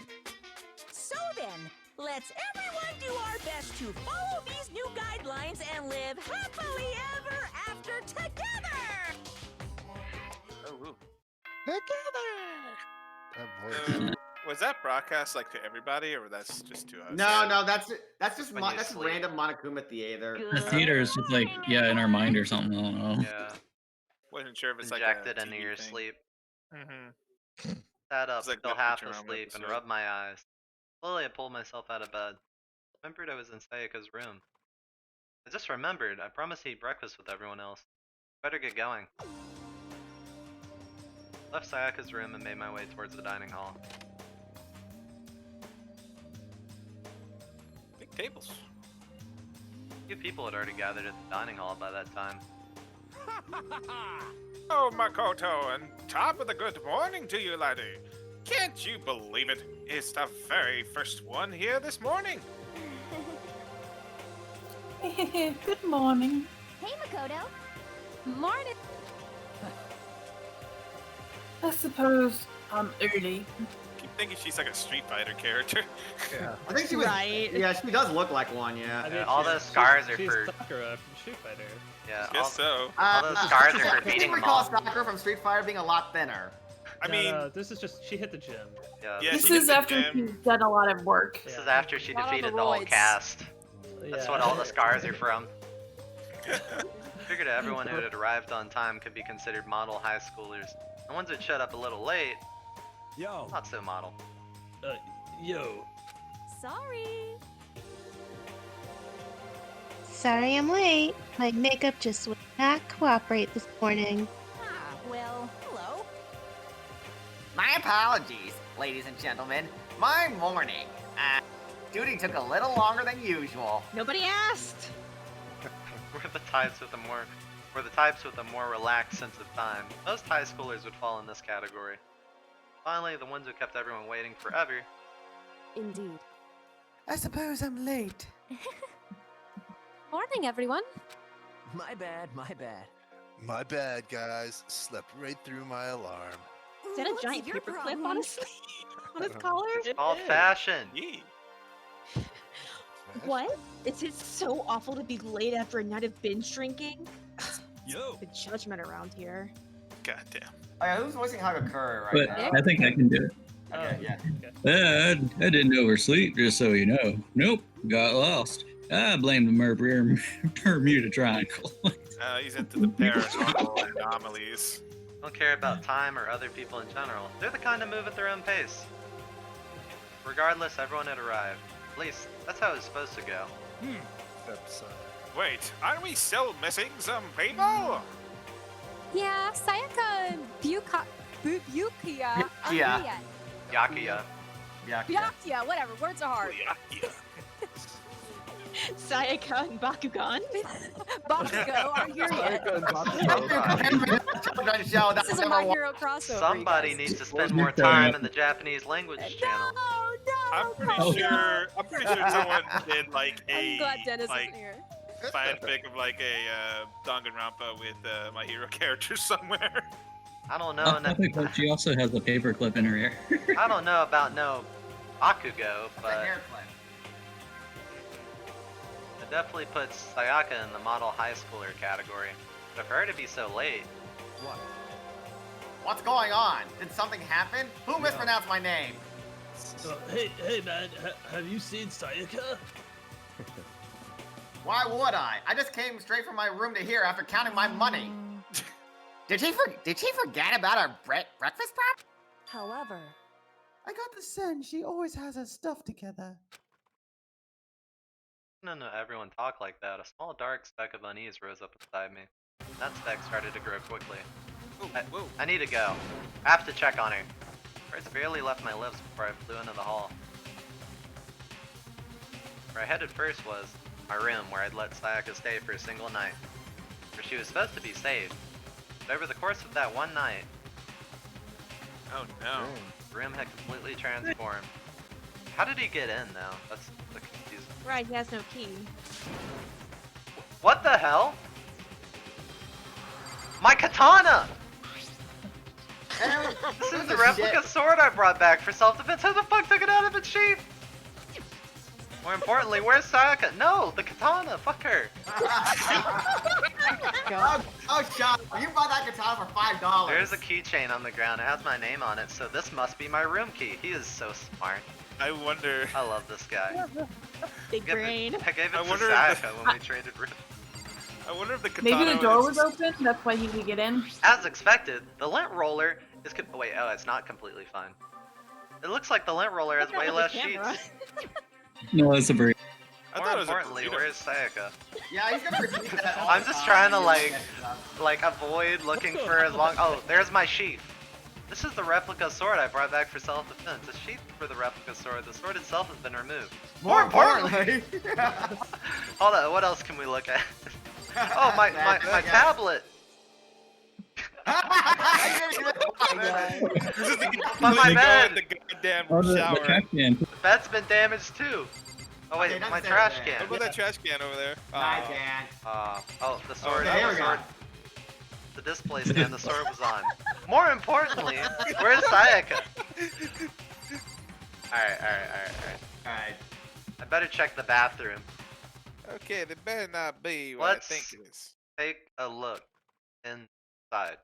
S13: So then, let's everyone do our best to follow these new guidelines and live happily ever after together!
S11: Oh, woo.
S10: That voice.
S11: Was that broadcast like to everybody, or that's just to us?
S3: No, that's just
S1: When you
S3: that's
S1: sleep.
S3: random Monokuma theater.
S8: The theater is just like, yeah, in our mind or something. I don't know.
S1: Yeah.
S11: Wasn't sure if it's like
S1: Injected
S11: a
S1: into
S11: TV
S1: your
S11: thing.
S1: sleep.
S11: Mm-hmm.
S1: Sat up,
S11: It's like
S1: still
S11: that
S1: half
S11: Futurama
S1: asleep, and
S11: episode.
S1: rubbed my eyes. Slowly I pulled myself out of bed. Remembered I was in Sayaka's room. I just remembered, I promised to eat breakfast with everyone else. Better get going. Left Sayaka's room and made my way towards the dining hall.
S11: Big tables.
S1: A few people had already gathered at the dining hall by that time.
S11: Oh, Makoto, and top of the good morning to you, laddie. Can't you believe it? It's the very first one here this morning.
S9: Good morning.
S14: Hey, Makoto.
S6: Morning.
S9: I suppose I'm early.
S11: Keep thinking she's like a Street Fighter character.
S10: Yeah.
S3: I think she was.
S2: Right.
S3: Yeah, she does look like one. Yeah.
S15: I mean,
S1: Yeah, all those scars are
S15: she's
S1: for.
S15: Sakura from Street Fighter.
S1: Yeah, all,
S11: Guess so.
S1: all those scars are for
S3: I
S1: beating
S3: think
S1: them
S3: recall
S1: all.
S3: Sakura from Street Fighter being a lot thinner.
S11: I mean,
S15: no, this is just she hit the gym.
S1: Yeah,
S11: Yeah,
S9: This
S11: she
S9: is
S11: hit the
S9: after
S11: gym.
S9: she's done a lot of work.
S1: this
S15: Yeah.
S1: is after she
S6: Not on the
S1: defeated the whole
S6: roids.
S1: cast. That's
S15: Yeah.
S1: what all the scars are from. Figured everyone who had arrived on time could be considered model high schoolers. The ones that showed up a little late,
S7: Yo.
S1: not so model.
S15: Yo.
S14: Sorry.
S5: Sorry I'm late. My makeup just would not cooperate this morning.
S14: Ah, well, hello.
S3: My apologies, ladies and gentlemen. My morning. Duty took a little longer than usual.
S2: Nobody asked.
S1: We're the types with a more relaxed sense of time. Most high schoolers would fall in this category. Finally, the ones who kept everyone waiting forever.
S6: Indeed.
S12: I suppose I'm late.
S6: Morning, everyone.
S13: My bad, my bad.
S10: My bad, guys. Slept right through my alarm.
S2: Is that a
S14: What's
S2: giant
S14: your
S2: paperclip
S14: problem?
S2: on his on his collar?
S1: It's called fashion.
S11: Yee.
S2: What? Is it so awful to be late after a night of binge drinking?
S7: Yo.
S2: The judgment around here.
S11: Goddamn.
S3: Oh, yeah, who's voicing Hagakure right
S8: But
S3: now?
S8: I think I can do it.
S3: Okay, yeah.
S8: I didn't oversleep, just so you know. Nope, got lost. I blame the Bermuda Triangle.
S11: He's into the paranormal anomalies.
S1: Don't care about time or other people in general. They're the kind to move at their own pace. Regardless, everyone had arrived. At least, that's how it was supposed to go.
S10: Episode.
S11: Wait, aren't we still missing some people?
S6: Yeah, Sayaka and Yukiya are
S3: Yeah.
S6: here yet.
S1: Yakuya.
S6: Byakuya, whatever. Words are hard.
S2: Sayaka and Bakugan.
S6: Bakugo, our hero. This is a My Hero crossover.
S1: Somebody
S6: you guys.
S1: needs to spend more time in the Japanese language channel.
S11: I'm pretty sure someone did like
S6: I'm
S11: a
S6: glad Dennis
S11: like
S6: isn't here.
S11: fanfic of like a Danganronpa with My Hero characters somewhere.
S1: I don't know.
S8: I think that she also has a paperclip in her ear.
S1: I don't know about no Bakugo, but it definitely puts Sayaka in the model high schooler category. But for her to be so late,
S3: What? What's going on? Did something happen? Who mispronounced my name?
S15: Hey man, have you seen Sayaka?
S3: Why would I? I just came straight from my room to here after counting my money. Did she forget about our breakfast prep?
S13: However,
S12: I got the sense she always has her stuff together.
S1: no, everyone talk like that. A small dark speck of unease rose up inside me. That speck started to grow quickly. I need to go. I have to check on her. Words barely left my lips before I flew into the hall. Where I headed first was my room, where I'd let Sayaka stay for a single night. Where she was supposed to be safe. But over the course of that one night,
S11: Oh no.
S1: the room had completely transformed. How did he get in, though? That's the confusing.
S2: Right, he has no key.
S1: What the hell? My katana! This is the replica sword I brought back for self-defense. Who the fuck took it out of its sheath? More importantly, where's Sayaka? No, the katana. Fuck her.
S3: Oh, Sean, you bought that katana for $5.
S1: There's a keychain on the ground. It has my name on it, so this must be my room key. He is so smart.
S11: I wonder.
S1: I love this guy.
S2: Big brain.
S1: I gave it
S11: I
S1: to
S11: wonder if
S1: Sayaka when we traded rooms.
S11: I wonder if the katana.
S9: Maybe the door was open, that's why he could get in.
S1: As expected, the lint roller is. Wait, oh, it's not completely fine. It looks like the lint roller has way less sheets.
S8: No, it's a break.
S1: More importantly, where's Sayaka?
S3: Yeah, he's gonna repeat that all
S1: I'm
S3: the
S1: just
S3: time.
S1: trying to like avoid looking for as long. Oh, there's my sheath. This is the replica sword I brought back for self-defense. The sheath for the replica sword. The sword itself has been removed. More importantly, hold on. What else can we look at? Oh, my tablet.
S11: This is the
S1: My bed.
S11: the goddamn
S8: Oh, the
S11: shower.
S8: trash can.
S1: The bed's been damaged too. Oh wait, my trash can.
S11: What about that trash can over there?
S3: I can.
S1: Oh, the sword.
S3: there
S1: the
S3: we go.
S1: sword. The display stand the sword was on. More importantly, where's Sayaka? Alright. I better check the bathroom.
S11: Okay, they better not be what
S1: Let's
S11: I think it is.
S1: take a look inside.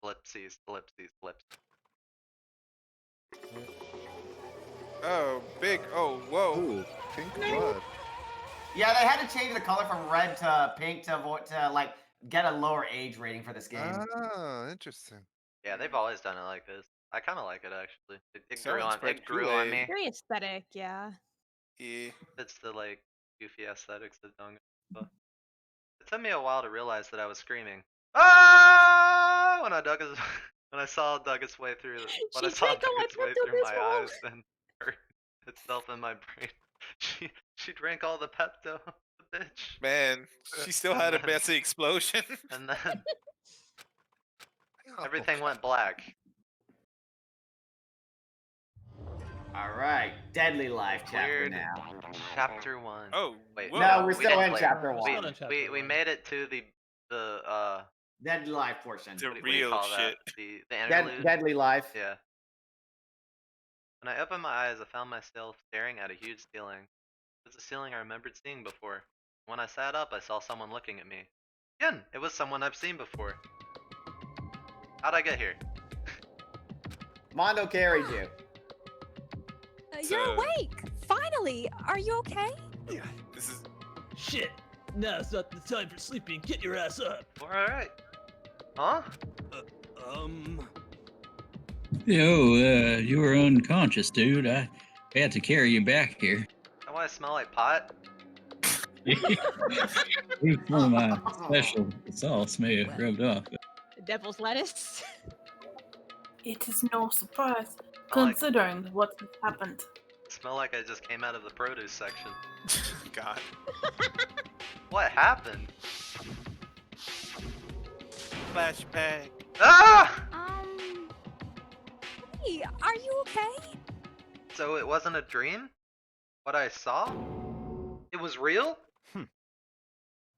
S1: Ellipses.
S11: Oh, big. Oh, whoa.
S10: Ooh, pink blood.
S3: Yeah, they had to change the color from red to pink to like get a lower age rating for this game.
S10: Ah, interesting.
S1: Yeah, they've always done it like this. I kind of like it actually. It
S11: Someone
S1: grew on.
S11: spread
S1: It grew on
S11: Kool-Aid.
S1: me.
S2: Very aesthetic, yeah.
S11: Yeah.
S1: It's the like goofy aesthetics of Danganronpa. It took me a while to realize that I was screaming. Ah! When I saw Doug's way through. When I
S2: She
S1: saw
S2: drank all my
S1: Doug's way
S2: Pepto
S1: through my
S2: Bismol.
S1: eyes and hurt itself in my brain. She drank all the Pepto, the bitch.
S11: Man, she still had a messy explosion.
S1: And then everything went black.
S3: All right, Deadly Life chapter
S1: Cleared
S3: now.
S1: chapter 1.
S11: Oh,
S1: wait.
S11: whoa.
S3: No, we're
S1: we
S3: still
S1: didn't
S3: in
S1: play-
S3: chapter 1.
S1: We made it to the
S3: Deadly Life portion.
S11: The
S1: what do you
S11: real
S1: call that?
S11: shit.
S1: The interlude.
S3: Deadly Life.
S1: Yeah. When I opened my eyes, I found myself staring at a huge ceiling. It was a ceiling I remembered seeing before. When I sat up, I saw someone looking at me. Again, it was someone I've seen before. How'd I get here?
S3: Mondo carried you.
S6: You're awake! Finally! Are you okay?
S11: Yeah, this is.
S15: Shit! Now's not the time for sleeping. Get your ass up.
S1: Alright. Huh?
S8: Yo, you were unconscious, dude. I had to carry you back here.
S1: That why I smell like pot?
S8: Some of my special sauce may have rubbed off.
S2: The devil's lettuce.
S9: It is no surprise considering what has happened.
S1: Smell like I just came out of the produce section.
S11: God.
S1: What happened?
S11: Flashback.
S1: Ah!
S6: Hey, are you okay?
S1: So it wasn't a dream? What I saw? It was real?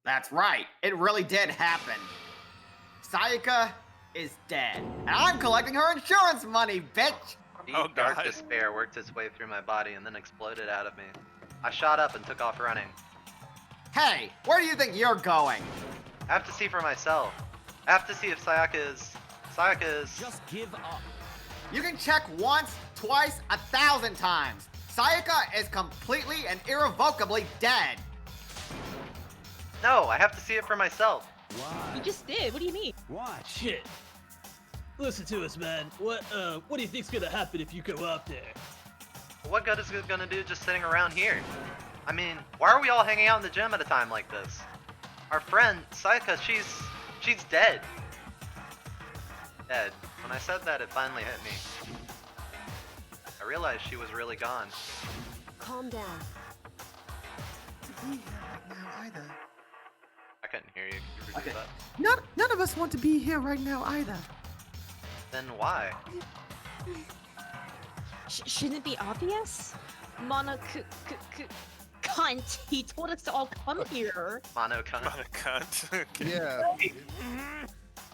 S3: That's right. It really did happen. Sayaka is dead. And I'm collecting her insurance money, bitch!
S1: Deep, dark despair worked its way through my body and then exploded out of me. I shot up and took off running.
S3: Hey, where do you think you're going?
S1: I have to see for myself. I have to see if Sayaka is...
S16: Just give up.
S3: You can check once, twice, 1,000 times. Sayaka is completely and irrevocably dead.
S1: No, I have to see it for myself.
S16: Why?
S2: You just did. What do you mean?
S16: Why?
S15: Shit. Listen to us, man. What do you think's gonna happen if you go out there?
S1: What good is it gonna do just sitting around here? I mean, why are we all hanging out in the gym at a time like this? Our friend, Sayaka, she's dead. Dead. When I said that, it finally hit me. I realized she was really gone.
S6: Calm down.
S1: I couldn't hear you. Could you repeat that?
S12: None of us want to be here right now either.
S1: Then why?
S2: Shouldn't it be obvious? Cunt. He told us to all come here.
S1: Mono cunt.
S11: Cunt.
S10: Yeah.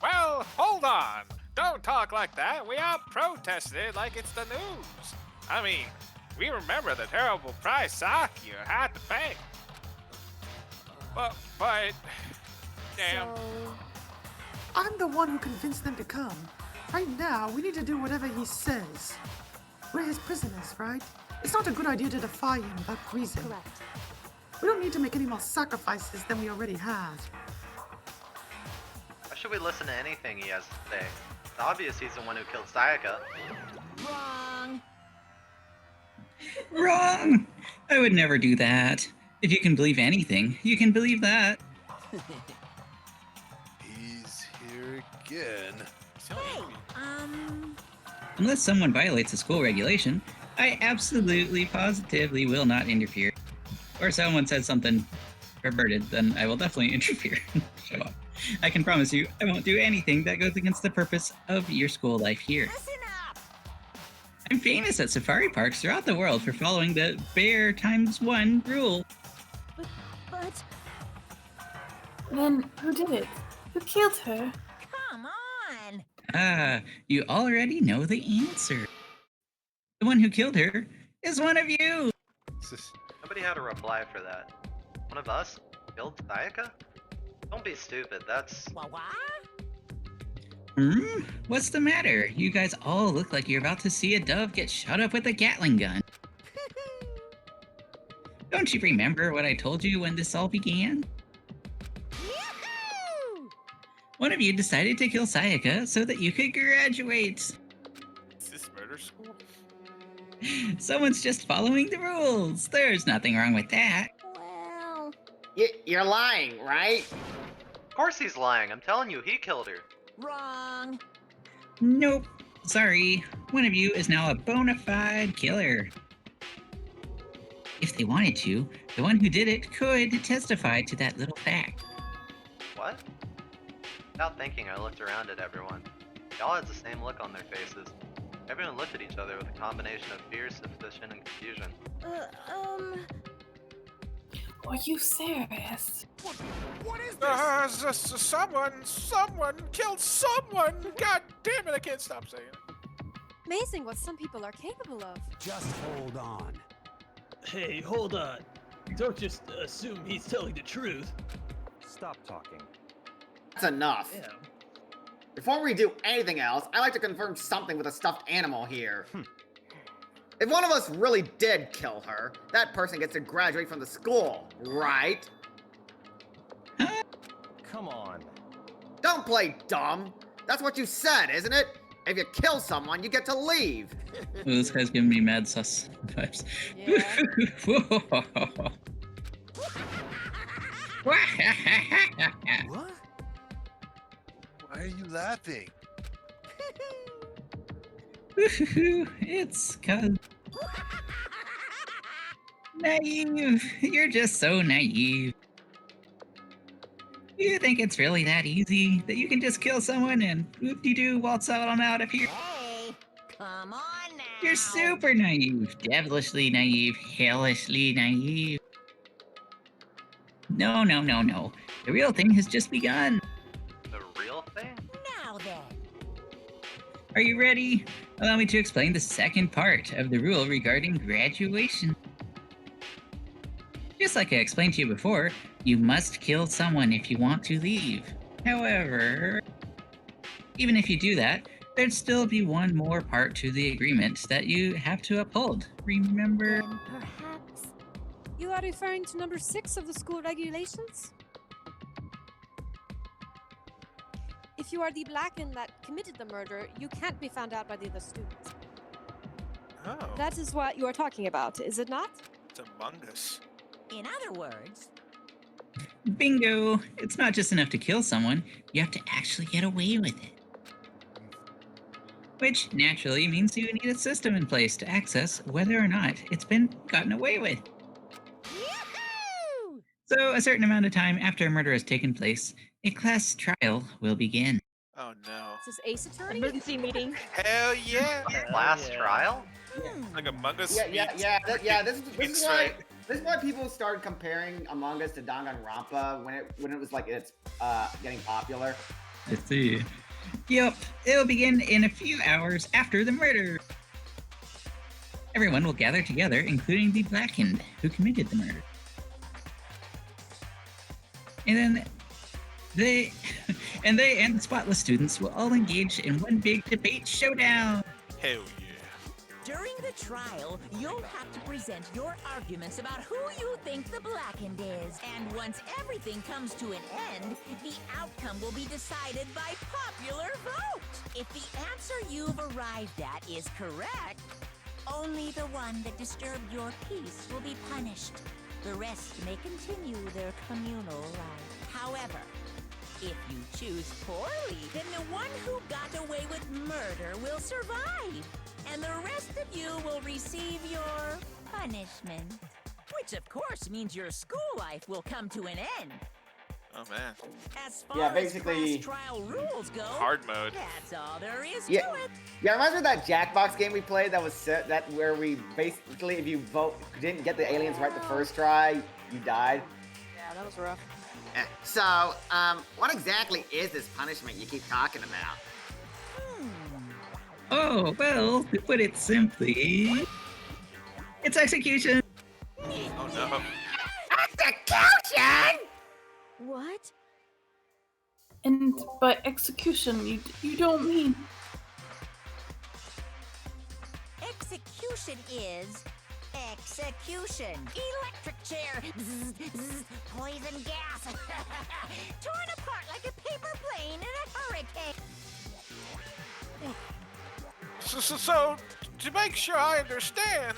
S11: Well, hold on. Don't talk like that. We all protested like it's the news. I mean, we remember the terrible price Saki had to pay. But damn.
S6: So,
S12: I'm the one who convinced them to come. Right now, we need to do whatever he says. We're his prisoners, right? It's not a good idea to defy him without reason.
S6: correct.
S12: We don't need to make any more sacrifices than we already have.
S1: Why should we listen to anything he has to say? It's obvious he's the one who killed Sayaka.
S13: Wrong.
S8: Wrong! I would never do that. If you can believe anything, you can believe that.
S10: He's here again.
S13: Hey,
S8: Unless someone violates a school regulation, I absolutely, positively will not interfere. Or someone says something perverted, then I will definitely interfere. Show up. I can promise you, I won't do anything that goes against the purpose of your school life here.
S13: listen up.
S8: I'm famous at safari parks throughout the world for following the bear times one rule.
S6: But
S9: Then who did it? Who killed her?
S13: Come on.
S8: Ah, you already know the answer. The one who killed her is one of you!
S1: Nobody had a reply for that. One of us killed Sayaka? Don't be stupid, that's...
S13: What?
S8: What's the matter? You guys all look like you're about to see a dove get shot up with a Gatling gun. Don't you remember what I told you when this all began?
S13: Yahoo!
S8: One of you decided to kill Sayaka so that you could graduate.
S11: Is this murder school?
S8: Someone's just following the rules. There's nothing wrong with that.
S6: well,
S3: You're lying, right?
S1: Of course he's lying, I'm telling you, he killed her.
S13: Wrong.
S8: Nope. Sorry. One of you is now a bona fide killer. If they wanted to, the one who did it could testify to that little fact.
S1: What? Without thinking, I looked around at everyone. They all had the same look on their faces. Everyone looked at each other with a combination of fear, suspicion, and confusion.
S9: Are you serious?
S11: What is this? Someone killed someone! God damn it, I can't stop saying it.
S6: amazing what some people are capable of.
S16: Just hold on.
S15: Hey, hold on. Don't just assume he's telling the truth.
S16: Stop talking.
S3: That's enough.
S15: Yeah.
S3: Before we do anything else, I'd like to confirm something with a stuffed animal here. If one of us really did kill her, that person gets to graduate from the school, right?
S16: Come on.
S3: Don't play dumb. That's what you said, isn't it? If you kill someone, you get to leave.
S8: Ooh, this guy's giving me mad sus vibes.
S10: What? Why are you laughing?
S8: It's cause naive. You're just so naive. You think it's really that easy that you can just kill someone and whoop-de-doo waltz out on out of here?
S13: Hey, come on now.
S8: You're super naive, devilishly naive, hellishly naive. No. The real thing has just begun.
S1: The real thing?
S13: Now then.
S8: Are you ready? Allow me to explain the second part of the rule regarding graduation. Just like I explained to you before, you must kill someone if you want to leave. However, even if you do that, there'd still be one more part to the agreement that you have to uphold. Remember?
S6: Then perhaps you are referring to number 6 of the school regulations? If you are the Blacken that committed the murder, you can't be found out by the other students.
S11: Oh.
S6: That is what you are talking about, is it not?
S11: It's Among Us.
S13: In other words,
S8: Bingo! It's not just enough to kill someone, you have to actually get away with it. Which naturally means you need a system in place to access whether or not it's been gotten away with.
S13: Yahoo!
S8: So, a certain amount of time after a murder has taken place, a class trial will begin.
S11: Oh no.
S6: Is this Ace Attorney?
S2: Emergency meeting.
S11: Hell yeah!
S1: Class trial?
S11: Like Among Us.
S3: Yeah. This
S11: meets
S3: is why
S11: right.
S3: this is why people started comparing Among Us to Danganronpa when it was like it's getting popular.
S8: Let's see. Yep, it'll begin in a few hours after the murder. Everyone will gather together, including the Blackened, who committed the murder. And then they and the spotless students will all engage in one big debate showdown.
S11: Hell yeah.
S13: during the trial, you'll have to present your arguments about who you think the Blackened is. And once everything comes to an end, the outcome will be decided by popular vote. If the answer you've arrived at is correct, only the one that disturbed your peace will be punished. The rest may continue their communal life. However, if you choose poorly, then the one who got away with murder will survive, and the rest of you will receive your punishment. Which, of course, means your school life will come to an end.
S11: Oh, man.
S13: As far
S3: Yeah, basically-
S13: as class trial rules go,
S11: Hard mode.
S13: that's all there is
S3: Yeah.
S13: to it.
S3: Yeah, reminds me of that Jackbox game we played that was set that where we basically, if you didn't get the aliens right the first try, you died.
S6: Yeah, that was rough.
S3: So, what exactly is this punishment you keep talking about?
S8: Oh, well, to put it simply, it's execution.
S11: Oh no.
S3: Execution!
S14: What?
S9: And by execution, you don't mean...
S13: Execution is execution. Electric chair. Zzz, zzz, poison gas. Torn apart like a paper plane in a hurricane.
S11: So, to make sure I understand,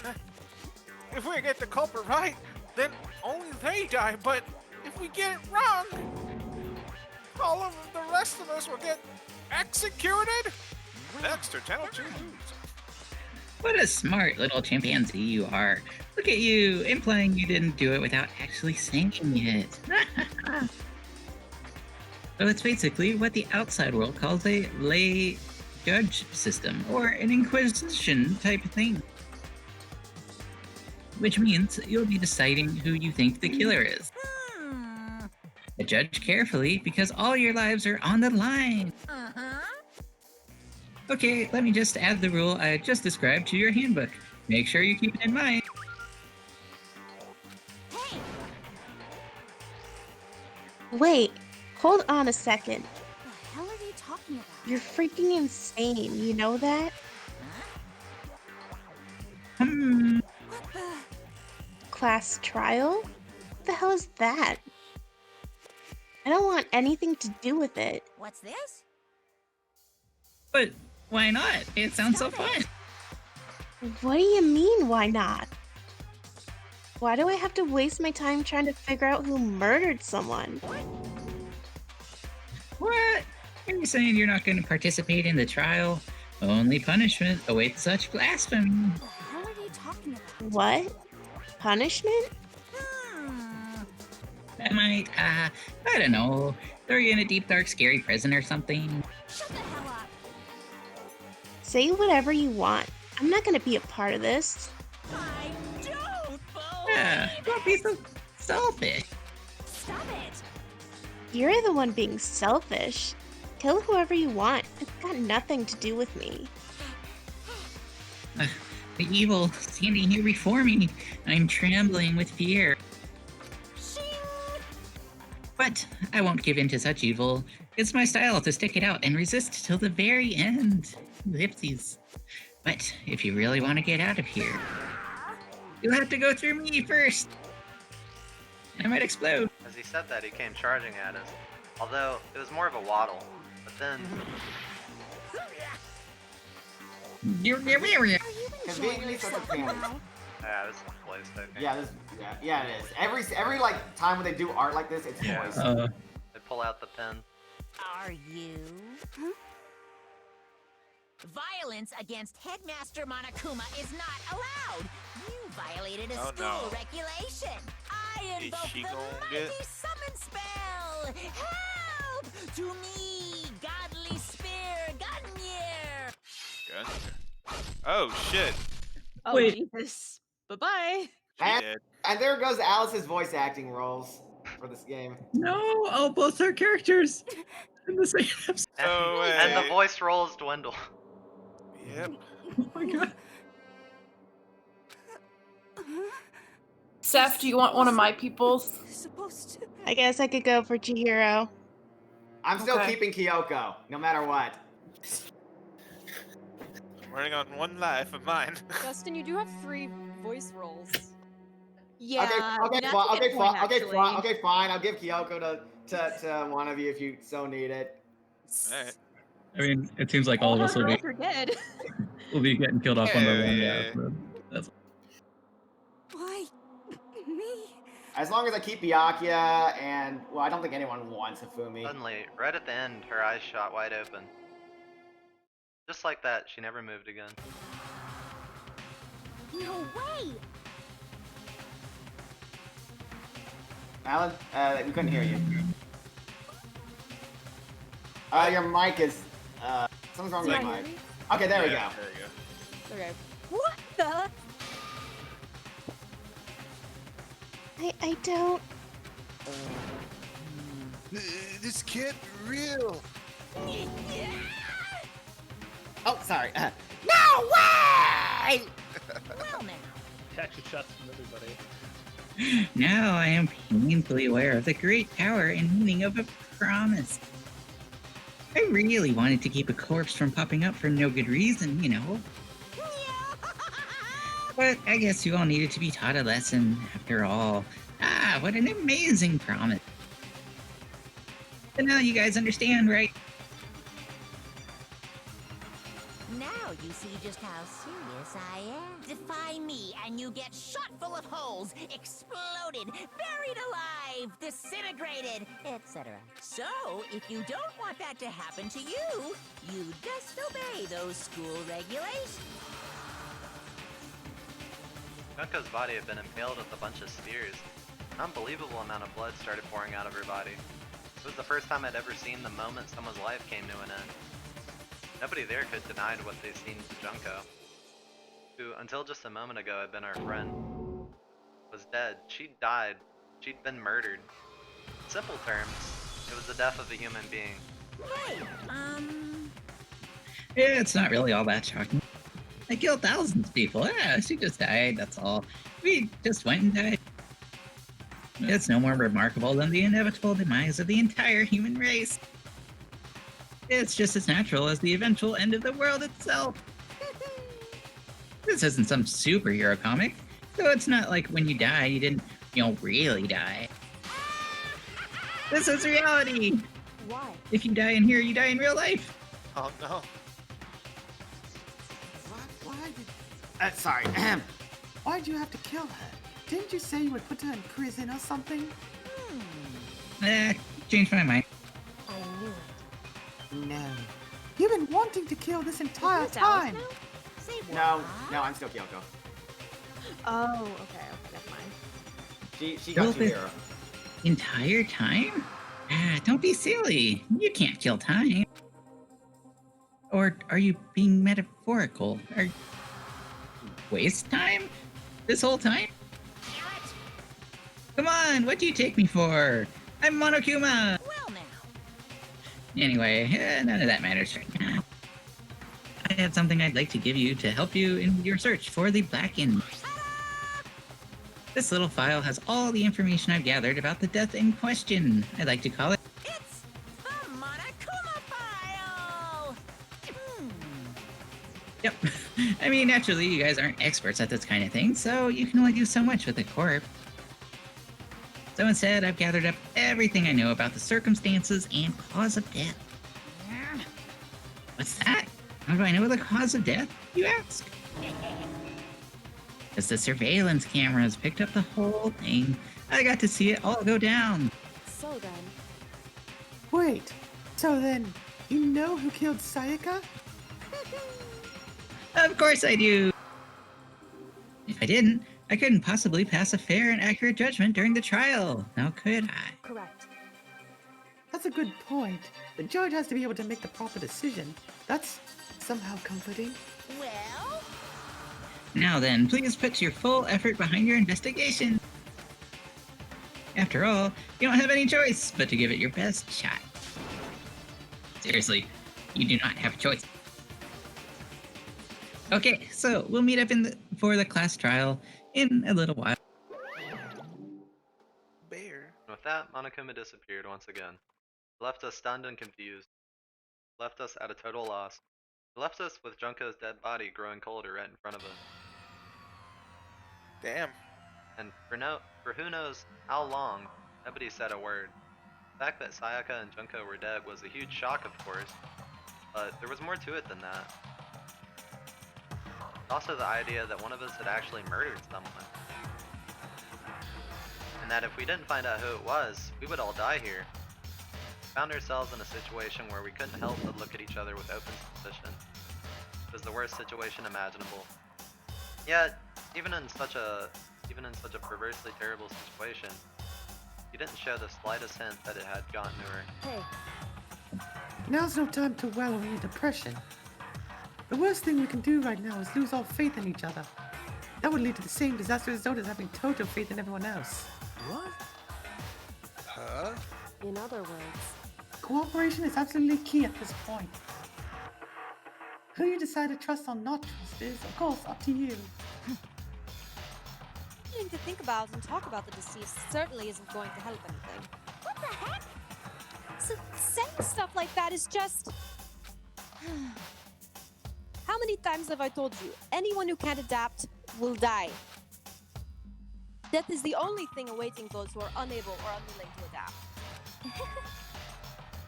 S11: if we get the culprit right, then only they die, but if we get it wrong, all of the rest of us will get executed? Dexter, tell us.
S8: What a smart little chimpanzee you are. Look at you, implying you didn't do it without actually saying it. So it's basically what the outside world calls a lay judge system, or an inquisition type of thing. Which means you'll be deciding who you think the killer is. Judge carefully, because all your lives are on the line. Okay, let me just add the rule I just described to your handbook. Make sure you keep it in mind.
S5: Wait, hold on a second.
S14: What the hell are they talking about?
S5: You're freaking insane, you know that? Class trial? What the hell is that? I don't want anything to do with it.
S13: What's this?
S8: But why not? It sounds so fun.
S5: What do you mean, why not? Why do I have to waste my time trying to figure out who murdered someone?
S8: What? Are you saying you're not going to participate in the trial? Only punishment awaits such blasphemy.
S6: What the hell are they talking about?
S5: What? Punishment?
S8: I might, I don't know, throw you in a deep, dark, scary prison or something.
S6: Shut the hell up.
S5: Say whatever you want. I'm not gonna be a part of this.
S13: I don't
S8: Don't be so selfish.
S6: Stop it.
S5: You're the one being selfish. Kill whoever you want. It's got nothing to do with me.
S8: The evil standing here before me. I'm trembling with fear. But I won't give in to such evil. It's my style to stick it out and resist till the very end. Lipsies. But if you really want to get out of here, you'll have to go through me first. I might explode.
S1: As he said that, he came charging at us. Although, it was more of a waddle. But then...
S3: Conveniently such a pain.
S1: Yeah, this is voice, I think.
S3: Yeah, it is. Every like time when they do art like this, it's voice.
S1: They pull out the pen.
S13: Are you? Violence against Headmaster Monokuma is not allowed. You violated a
S11: Oh,
S13: school
S11: no.
S13: regulation. I
S11: Is
S13: invoke
S11: she
S13: the
S11: gonna
S13: mighty
S11: get-
S13: summon spell. Help to me, godly spear, Gunyear.
S11: Oh shit.
S2: Oh,
S8: Wait.
S2: Jesus. Bye-bye.
S3: And there goes Alice's voice acting roles for this game.
S8: No, oh, both our characters in the same episode.
S11: Oh,
S1: And the
S11: wait.
S1: voice rolls dwindle.
S11: Yep.
S8: Oh my god.
S9: Seth, do you want one of my peoples?
S6: Supposed to.
S5: I guess I could go for Chihiro.
S3: I'm still
S9: Okay.
S3: keeping Kyoko, no matter what.
S11: I'm running on one life of mine.
S6: Justin, you do have 3 voice roles.
S2: Yeah.
S3: Okay,
S2: that's
S3: fine.
S2: a good point, actually.
S3: Okay, fine. I'll give Kyoko to one of you if you so need it.
S11: Alright.
S8: I mean, it seems like all of us will be
S2: You're dead.
S8: getting killed off on the run.
S11: Yeah.
S8: That's
S6: Why? Me?
S3: As long as I keep Byakuya and, well, I don't think anyone wants Hifumi.
S1: Suddenly, right at the end, her eyes shot wide open. Just like that, she never moved again.
S14: No way!
S3: Alan, we couldn't hear you. Your mic is, something's wrong with your mic. Okay, there we go.
S11: There we go.
S6: Okay. What the?
S5: I don't.
S10: This can't be real.
S3: Oh, sorry. No way!
S13: Well now.
S15: Action shots from everybody.
S8: Now I am painfully aware of the great power and meaning of a promise. I really wanted to keep a corpse from popping up for no good reason, you know. But I guess you all needed to be taught a lesson after all. Ah, what an amazing promise. But now you guys understand, right?
S13: Now you see just how serious I am. Defy me and you get shot full of holes, exploded, buried alive, disintegrated, etc. So, if you don't want that to happen to you, you just obey those school regulations.
S1: Junko's body had been impaled with a bunch of spears. An unbelievable amount of blood started pouring out of her body. It was the first time I'd ever seen the moment someone's life came to an end. Nobody there could deny what they'd seen to Junko, who, until just a moment ago, had been our friend, was dead. She'd died. She'd been murdered. In simple terms, it was the death of a human being.
S13: Hey,
S8: Yeah, it's not really all that shocking. I killed thousands of people. Yeah, she just died, that's all. We just went and died. It's no more remarkable than the inevitable demise of the entire human race. It's just as natural as the eventual end of the world itself. This isn't some superhero comic, so it's not like when you die, you didn't, really die. This is reality!
S6: Why?
S8: If you die in here, you die in real life.
S11: Oh no.
S12: Why did...
S3: Sorry.
S12: Why'd you have to kill her? Didn't you say you would put her in prison or something?
S8: Changed my mind.
S12: I knew it. No. You've been wanting to kill this entire
S2: Who's Alice
S12: time.
S2: now?
S3: No, I'm still Kyoko.
S2: Oh, okay, never mind.
S3: She
S8: Killed
S3: got you
S8: the
S3: here.
S8: entire time? Ah, don't be silly. You can't kill time. Or are you being metaphorical? Are you waste time? This whole time? Come on, what do you take me for? I'm Monokuma!
S13: Well now.
S8: Anyway, none of that matters right now. I have something I'd like to give you to help you in your search for the Blackened. This little file has all the information I've gathered about the death in question. I'd like to call it...
S13: It's the Monokuma file!
S8: Yep. I mean, naturally, you guys aren't experts at this kind of thing, so you can only do so much with a corpse. So instead, I've gathered up everything I know about the circumstances and cause of death. What's that? How do I know the cause of death, you ask? Because the surveillance cameras picked up the whole thing. I got to see it all go down.
S6: So then,
S12: Wait, so then, you know who killed Sayaka?
S8: Of course I do! If I didn't, I couldn't possibly pass a fair and accurate judgment during the trial. Now could I?
S6: correct.
S12: That's a good point. The judge has to be able to make the proper decision. That's somehow comforting.
S13: Well,
S8: Now then, please put your full effort behind your investigation. After all, you don't have any choice but to give it your best shot. Seriously, you do not have a choice. Okay, so we'll meet up for the class trial in a little while.
S1: Bear. And with that, Monokuma disappeared once again. He left us stunned and confused. He left us at a total loss. He left us with Junko's dead body growing colder right in front of us.
S17: Damn.
S1: And for who knows how long, nobody said a word. The fact that Sayaka and Junko were dead was a huge shock, of course, but there was more to it than that. Also the idea that one of us had actually murdered someone. And that if we didn't find out who it was, we would all die here. We found ourselves in a situation where we couldn't help but look at each other with open suspicion. It was the worst situation imaginable. Yet, even in such a perversely terrible situation, he didn't show the slightest hint that it had gotten to her.
S6: Hey,
S12: Now's no time to wallow in depression. The worst thing we can do right now is lose all faith in each other. That would lead to the same disastrous result as having total faith in everyone else.
S10: What? Huh?
S6: in other words,
S12: Cooperation is absolutely key at this point. Who you decide to trust or not trust is, of course, up to you.
S6: needing to think about and talk about the deceased certainly isn't going to help anything.
S13: what the heck?
S6: So saying stuff like that is just... How many times have I told you, anyone who can't adapt will die? Death is the only thing awaiting those who are unable or unwilling to adapt.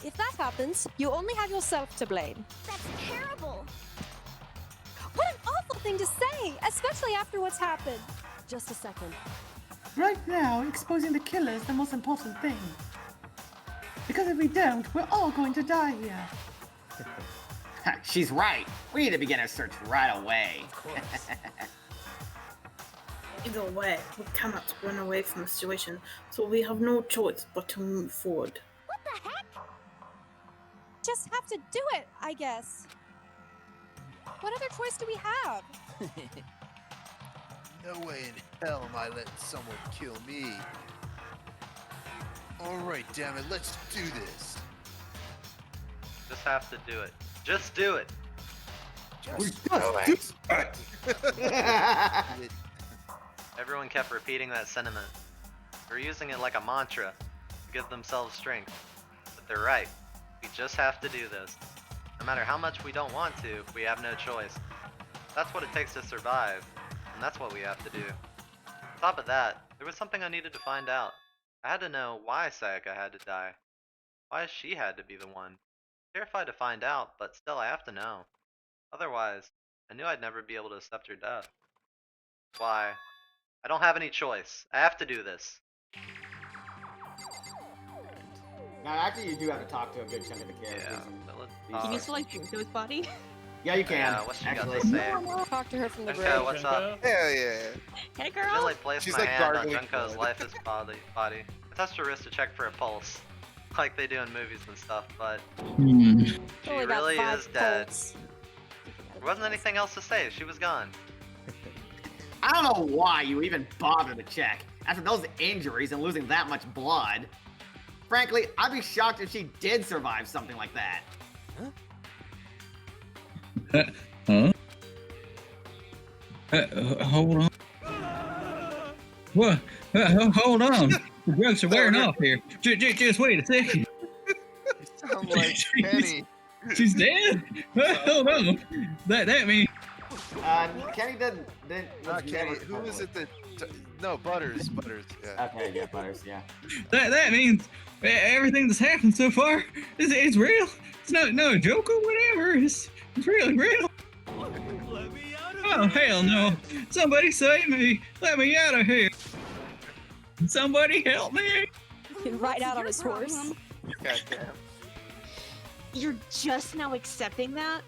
S6: If that happens, you only have yourself to blame.
S13: That's terrible.
S6: What an awful thing to say, especially after what's happened. Just a second.
S12: Right now, exposing the killer is the most important thing. Because if we don't, we're all going to die here.
S3: She's right. We need to begin our search right away.
S9: Either way, we cannot run away from the situation, so we have no choice but to move forward.
S13: What the heck?
S6: Just have to do it, I guess. What other choice do we have?
S10: No way in hell am I letting someone kill me. Alright, damn it, let's do this.
S1: Just have to do it. Just do it.
S10: Just
S3: do
S10: it.
S1: Everyone kept repeating that sentiment. They're using it like a mantra to give themselves strength. But they're right. We just have to do this. No matter how much we don't want to, we have no choice. That's what it takes to survive, and that's what we have to do. On top of that, there was something I needed to find out. I had to know why Sayaka had to die. Why she had to be the one. Terrified to find out, but still I have to know. Otherwise, I knew I'd never be able to accept her death. Why? I don't have any choice. I have to do this.
S3: Now, actually, you do have to talk to a good chunk of the characters.
S1: Yeah,
S3: and
S1: but let's
S3: these
S1: talk.
S2: Can you still like drink to his body?
S3: Yeah, you can.
S1: Yeah, what's she got
S3: actually.
S1: to say?
S6: Talk to her from the
S1: Junko,
S6: grave.
S1: what's up?
S10: Hell yeah.
S2: Hey,
S1: I
S2: girl.
S1: gently placed
S10: She's
S1: my
S10: like
S1: hand on
S10: gargling
S1: Junko's
S10: blood.
S1: lifeless body. I touched her wrist to check for a pulse, like they do in movies and stuff, but she
S6: Only got
S1: really
S6: 5
S1: is dead.
S6: pulse.
S1: There wasn't anything else to say. She was gone.
S3: I don't know why you even bother to check after those injuries and losing that much blood. Frankly, I'd be shocked if she did survive something like that.
S8: Huh? Hold on. What? Hold on. The drugs are wearing off here. Just wait a second.
S10: I'm like Kenny.
S8: She's dead? Hold on. That means.
S3: Kenny didn't.
S10: Not Kenny. Who was it that? No, Butters. Yeah.
S3: Okay, yeah, Butters. Yeah.
S8: That means everything that's happened so far is real. It's no joke or whatever. It's really real. Oh hell no! Somebody save me! Let me out of here! Somebody help me!
S6: Right out on his horse.
S10: Goddamn.
S2: You're just now accepting that?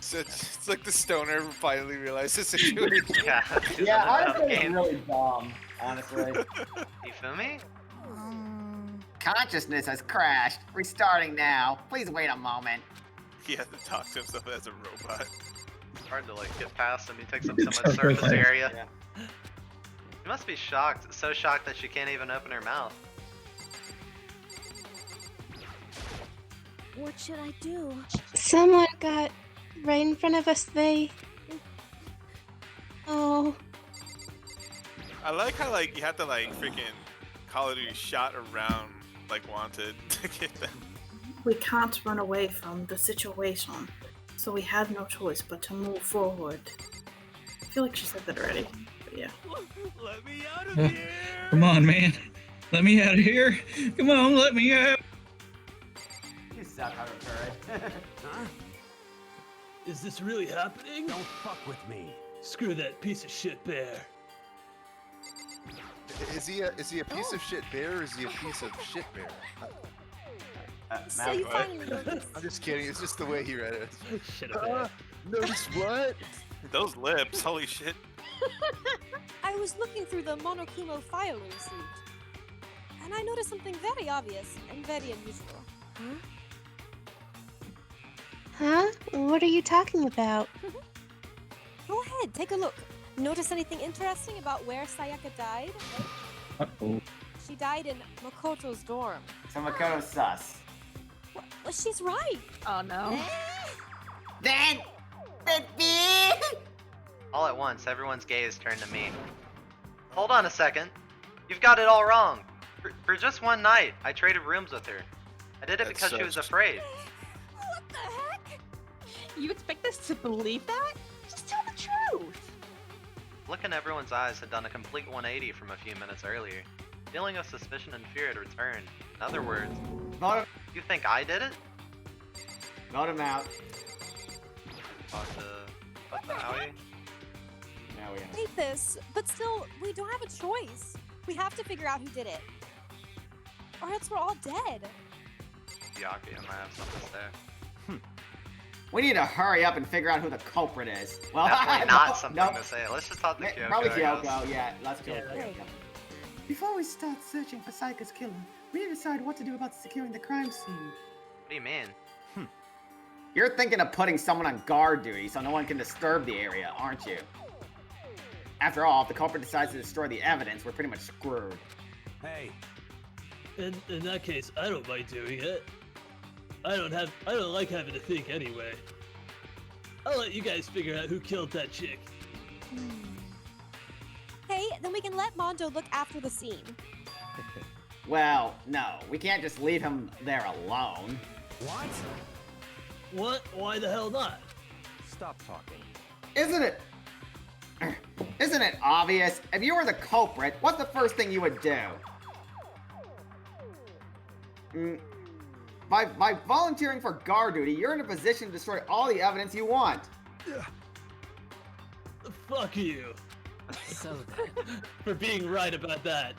S10: So it's like the stoner finally realized the situation.
S1: Yeah,
S3: Yeah, honestly, it's
S1: game.
S3: really dumb. Honestly.
S1: You feel me?
S3: Consciousness has crashed. Restarting now. Please wait a moment.
S11: He has to talk to himself as a robot.
S1: It's hard to like get past him. He takes up so much surface area.
S3: Yeah.
S1: She must be shocked, so shocked that she can't even open her mouth.
S14: What should I do?
S5: Someone got right in front of us. Oh.
S11: I like how like you have to like freaking Call of Duty shot around like wanted to get them.
S9: We can't run away from the situation, so we had no choice but to move forward. I feel like she said that already, but yeah.
S15: Let me out of here!
S8: Come on, man. Let me out of here. Come on, let me out.
S3: You suck out of courage.
S15: Huh? Is this really happening?
S16: Don't fuck with me.
S15: Screw that piece of shit bear.
S10: Is he a piece of shit bear or is he a piece of shit bear?
S6: So you finally noticed.
S10: I'm just kidding. It's just the way he read it.
S15: Shit a bear.
S10: Notice what?
S11: Those lips, holy shit.
S6: I was looking through the Monokumo file receipt, and I noticed something very obvious and very unusual.
S5: Huh? What are you talking about?
S6: Go ahead, take a look. Notice anything interesting about where Sayaka died?
S8: Uh-oh.
S6: She died in Makoto's dorm.
S3: So Makoto's sus.
S6: Well, she's right.
S2: Oh no.
S3: Then,
S1: All at once, everyone's gaze turned to me. Hold on a second. You've got it all wrong. For just one night, I traded rooms with her. I did it
S10: That's
S1: because she was
S10: such-
S1: afraid.
S2: What the heck? You expect us to believe that? Just tell the truth.
S1: Look in everyone's eyes had done a complete 180 from a few minutes earlier. Feeling of suspicion and fear had returned. In other words,
S3: Vote him,
S1: you think I did it?
S3: vote him out.
S1: Talk to what the Howie?
S3: Now we have.
S6: Hate this, but still, we don't have a choice. We have to figure out who did it. Or else we're all dead.
S1: Yaki and I have something to say.
S3: We need to hurry up and figure out who the culprit is. Well,
S1: Definitely not
S3: no,
S1: something
S3: no.
S1: to say. Let's just talk to Kyoko.
S3: Probably
S1: I guess.
S3: Kyoko, yeah. Let's kill
S15: Yeah.
S3: Kyoko.
S12: Before we start searching for Sayaka's killer, we need to decide what to do about securing the crime scene.
S1: What do you mean?
S3: You're thinking of putting someone on guard duty so no one can disturb the area, aren't you? After all, if the culprit decides to destroy the evidence, we're pretty much screwed.
S16: Hey,
S15: In that case, I don't mind doing it. I don't like having to think anyway. I'll let you guys figure out who killed that chick.
S6: Hey, then we can let Mondo look after the scene.
S3: Well, no, we can't just leave him there alone.
S16: what?
S15: What? Why the hell not?
S16: Stop talking.
S3: Isn't it obvious? If you were the culprit, what's the first thing you would do? By volunteering for guard duty, you're in a position to destroy all the evidence you want.
S15: Fuck you.
S13: So
S15: For being right about that.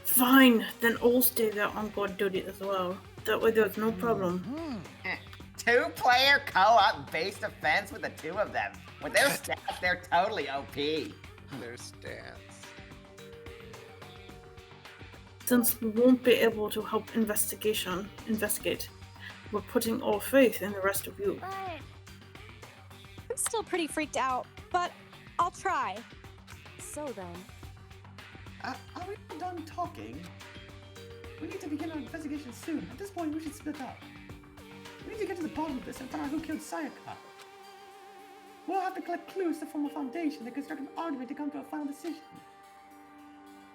S9: Fine, then all stay there on guard duty as well. That way there's no problem.
S3: Two-player co-op base defense with the two of them. With their stats, they're totally OP.
S10: Their stats.
S9: Since we won't be able to help investigate, we're putting all faith in the rest of you.
S6: I'm still pretty freaked out, but I'll try. So then.
S12: Are we not done talking? We need to begin our investigation soon. At this point, we should split up. We need to get to the bottom of this and find out who killed Sayaka. We'll have to collect clues to form a foundation that can start an argument to come to a final decision.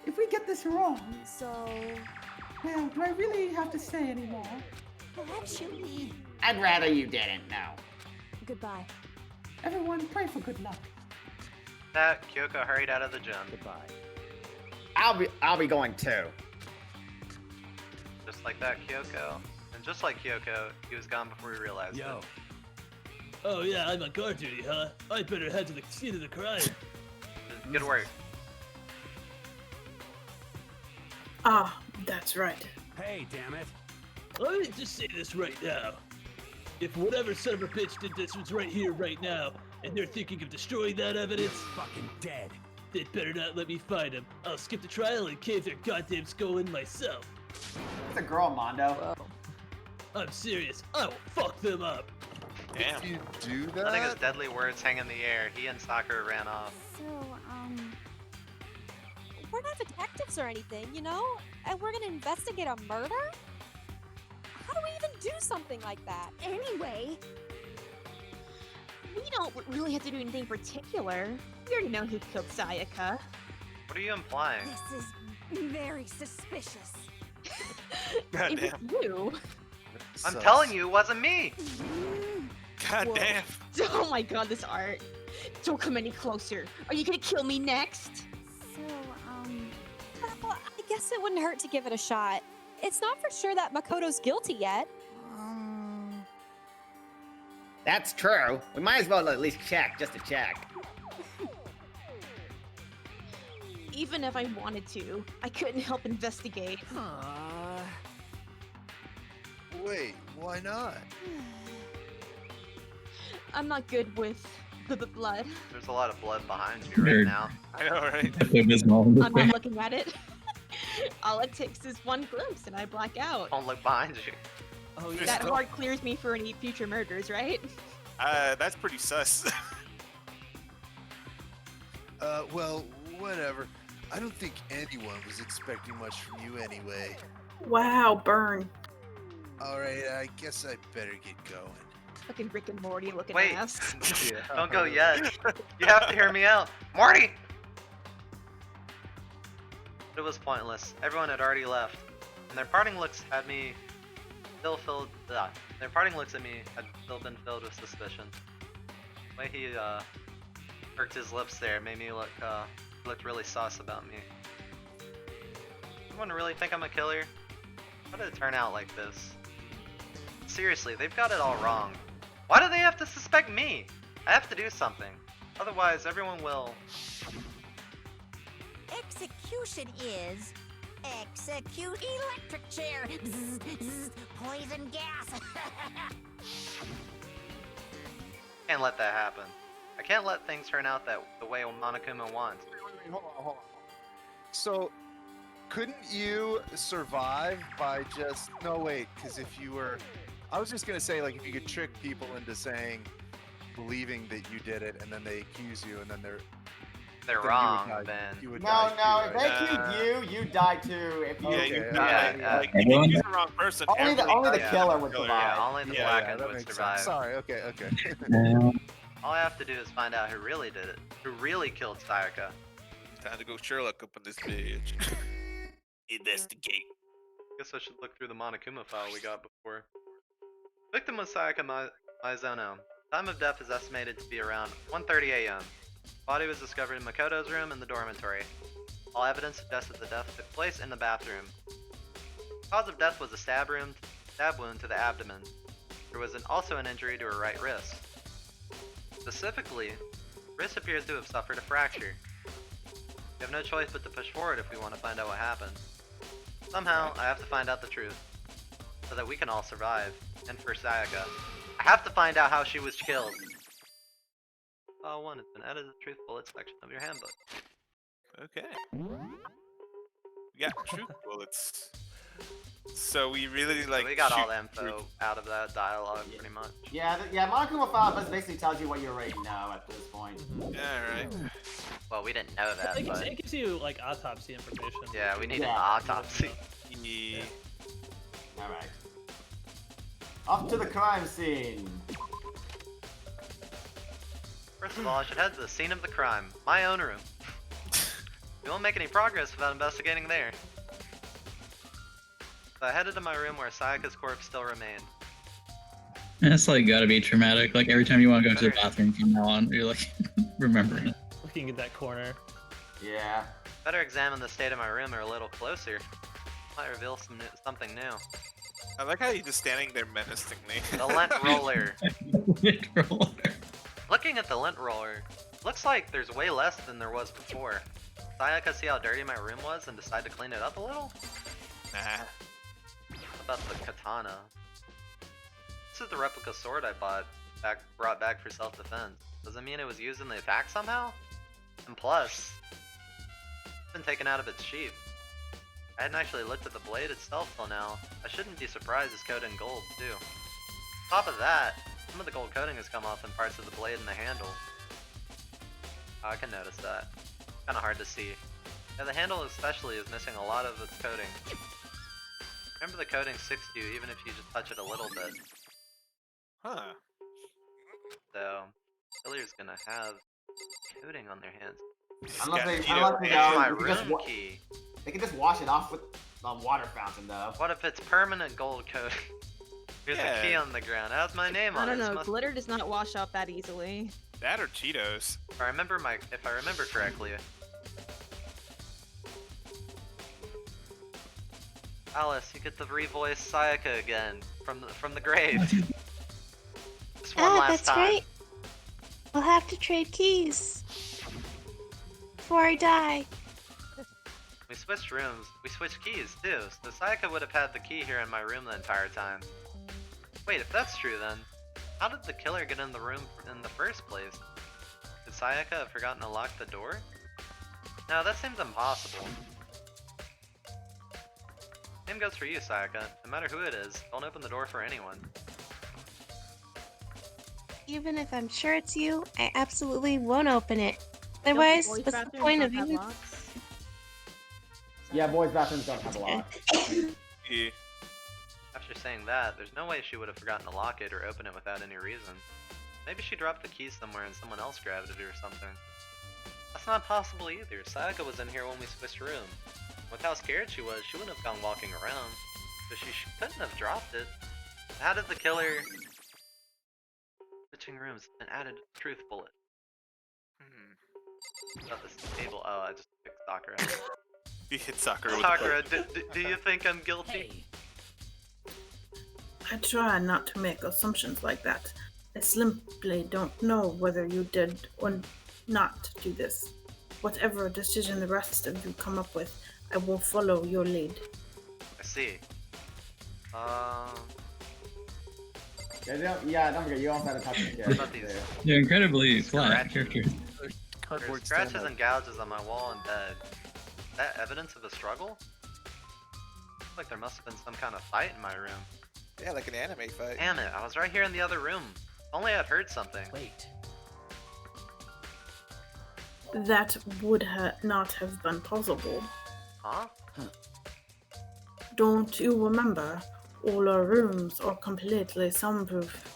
S12: If we get this wrong...
S6: So...
S12: Well, do I really have to say anymore?
S14: Actually...
S3: I'd rather you didn't know.
S6: Goodbye.
S12: Everyone, pray for good luck.
S1: That Kyoko hurried out of the gym.
S16: Goodbye.
S3: I'll be going too.
S1: Just like that, Kyoko. And just like Kyoko, he was gone before we realized it.
S15: Oh yeah, I'm on guard duty, huh? I'd better head to the scene of the crime.
S1: Good work.
S9: Ah, that's right.
S16: Hey, damn it.
S15: Let me just say this right now. If whatever son of a bitch did this was right here, right now, and they're thinking of destroying that evidence,
S16: Fucking dead.
S15: they'd better not let me find them. I'll skip the trial and cave their goddamn skull in myself.
S3: It's a girl, Mondo.
S15: I'm serious. I will fuck them up.
S11: Damn.
S10: If you do that,
S1: Letting his deadly words hang in the air, he and Sakura ran off.
S6: So, we're not detectives or anything, you know? And we're gonna investigate a murder? How do we even do something like that?
S14: Anyway...
S2: We don't really have to do anything particular. We already know who killed Sayaka.
S1: What are you implying?
S14: This is very suspicious.
S2: It was you.
S1: I'm telling you, it wasn't me!
S11: God
S2: Whoa.
S11: damn.
S2: Oh my god, this art. Don't come any closer. Are you gonna kill me next?
S6: So, well, I guess it wouldn't hurt to give it a shot. It's not for sure that Makoto's guilty yet.
S3: That's true. We might as well at least check, just to check.
S2: Even if I wanted to, I couldn't help investigate.
S10: wait, why not?
S2: I'm not good with the blood.
S1: There's a lot of blood behind you right now.
S11: I know, right?
S2: I'm not looking at it. All it takes is one glimpse and I black out.
S1: Don't look behind you.
S11: Oh,
S2: That heart clears me for any future murders, right?
S11: That's pretty sus.
S10: Well, whatever. I don't think anyone was expecting much from you anyway.
S9: Wow, burn.
S10: Alright, I guess I better get going.
S2: Fucking Rick and Morty looking
S1: Wait.
S2: ass.
S1: Don't go yet. You have to hear me out. Morty! But it was pointless. Everyone had already left. And their parting looks at me still been filled with suspicion. The way he perked his lips there made me looked really sus about me. Anyone really think I'm a killer? How did it turn out like this? Seriously, they've got it all wrong. Why do they have to suspect me? I have to do something. Otherwise, everyone will...
S13: Execution is... Execute electric chair. Bzz, bzz, poison gas.
S1: Can't let that happen. I can't let things turn out the way Monokuma wants.
S10: Wait, hold on. So, couldn't you survive by just... No, wait, because if you were... I was just going to say, like, if you could trick people into believing that you did it, and then they accuse you, and then they're
S1: wrong,
S10: then.
S1: Ben.
S10: You would
S3: No,
S10: die
S3: if
S10: too,
S3: they
S10: right?
S3: accuse you die too. If you,
S11: Yeah, you
S10: Okay,
S11: die.
S1: yeah.
S11: Like, if you use the wrong person,
S3: only the
S11: everybody dies.
S3: killer would
S1: Yeah,
S3: survive.
S1: only the
S11: Yeah,
S1: blackened
S10: that
S1: would
S10: makes
S1: survive.
S10: sense. Sorry, okay.
S1: All I have to do is find out who really did it. Who really killed Sayaka.
S11: Time to go Sherlock up in this bitch. Investigate.
S1: Guess I should look through the Monokuma file we got before. Victim was Sayaka Maizono. Time of death is estimated to be around 1:30 a.m. Body was discovered in Makoto's room in the dormitory. All evidence suggests that the death took place in the bathroom. Cause of death was a stab wound to the abdomen. There was also an injury to her right wrist. Specifically, wrist appears to have suffered a fracture. We have no choice but to push forward if we want to find out what happened. Somehow, I have to find out the truth, so that we can all survive. And for Sayaka, I have to find out how she was killed. File 1 has been added to the truth bullet section of your handbook.
S11: Okay. We got truth bullets. So we really like.
S1: We got all
S11: shoot
S1: the info out of that dialogue, pretty much.
S3: Yeah, Monokuma File basically tells you what you already know at this point.
S11: Alright.
S1: Well, we didn't know that, but...
S15: It gives you, like, autopsy information.
S1: Yeah, we needed the autopsy.
S11: Yeah.
S3: Alright. Off to the crime scene.
S1: First of all, I should head to the scene of the crime. My own room. We won't make any progress without investigating there. So I headed to my room where Sayaka's corpse still remained.
S8: That's like gotta be traumatic. Like every time you want to go to the bathroom from now on, you're like remembering.
S15: Looking at that corner.
S3: Yeah.
S1: Better examine the state of my room a little closer. Might reveal something new.
S11: I like how you're just standing there menacingly.
S1: The lint roller.
S8: Lint roller.
S1: Looking at the lint roller, looks like there's way less than there was before. Sayaka see how dirty my room was and decide to clean it up a little?
S11: Nah.
S1: What about the katana? This is the replica sword I brought back for self-defense. Does it mean it was used in the attack somehow? And plus, it's been taken out of its sheath. I hadn't actually looked at the blade itself till now. I shouldn't be surprised it's coated in gold, too. On top of that, some of the gold coating has come off in parts of the blade and the handle. Oh, I can notice that. Kinda hard to see. Yeah, the handle especially is missing a lot of its coating. Remember, the coating sticks to you even if you just touch it a little bit.
S11: Huh.
S1: So, killer's gonna have coating on their hands.
S3: Unless they
S1: my
S3: know,
S1: room key.
S3: They can just wash it off with a water fountain, though.
S1: What if it's permanent gold coating? Here's a key on the ground. It has my name on
S2: I
S1: it.
S2: don't know.
S1: Must...
S2: Glitter does not wash off that easily.
S11: That or Cheetos.
S1: If I remember correctly. Alice, you get to revoice Sayaka again from the grave. Just one last
S5: that's
S1: time.
S5: right. We'll have to trade keys before I die.
S1: We switched rooms. We switched keys too. So Sayaka would have had the key here in my room the entire time. Wait, if that's true, then how did the killer get in the room in the first place? Did Sayaka have forgotten to lock the door? No, that seems impossible. Same goes for you, Sayaka. No matter who it is, don't open the door for anyone.
S5: Even if I'm sure it's you, I absolutely won't open it. Otherwise,
S2: Boys'
S5: what's the
S2: bathrooms
S5: point
S2: don't
S5: of
S2: have
S5: you?
S2: locks?
S3: Yeah, boys' bathrooms don't have a lock.
S11: Yeah.
S1: After saying that, there's no way she would have forgotten to lock it or open it without any reason. Maybe she dropped the key somewhere and someone else grabbed it or something. That's not possible either. Sayaka was in here when we switched rooms. With how scared she was, she wouldn't have gone walking around. So she couldn't have dropped it. How did the killer... Switching rooms and added truth bullet. About this table. Oh, I just picked Sakura.
S11: You hit Sakura with
S1: Sakura, do you think I'm guilty?
S9: I try not to make assumptions like that. I simply don't know whether you did or not do this. Whatever decision the rest of you come up with, I will follow your lead.
S1: I see.
S3: Yeah, don't forget, you also had to talk to the characters.
S8: They're incredibly flat characters.
S1: There's scratches and gouges on my wall and bed. Is that evidence of a struggle? Looks like there must have been some kind of fight in my room.
S10: Yeah, like an anime fight.
S1: Damn it, I was right here in the other room. If only I'd heard something.
S15: Wait.
S9: That would not have been possible.
S1: Huh?
S9: Don't you remember? All our rooms are completely soundproof.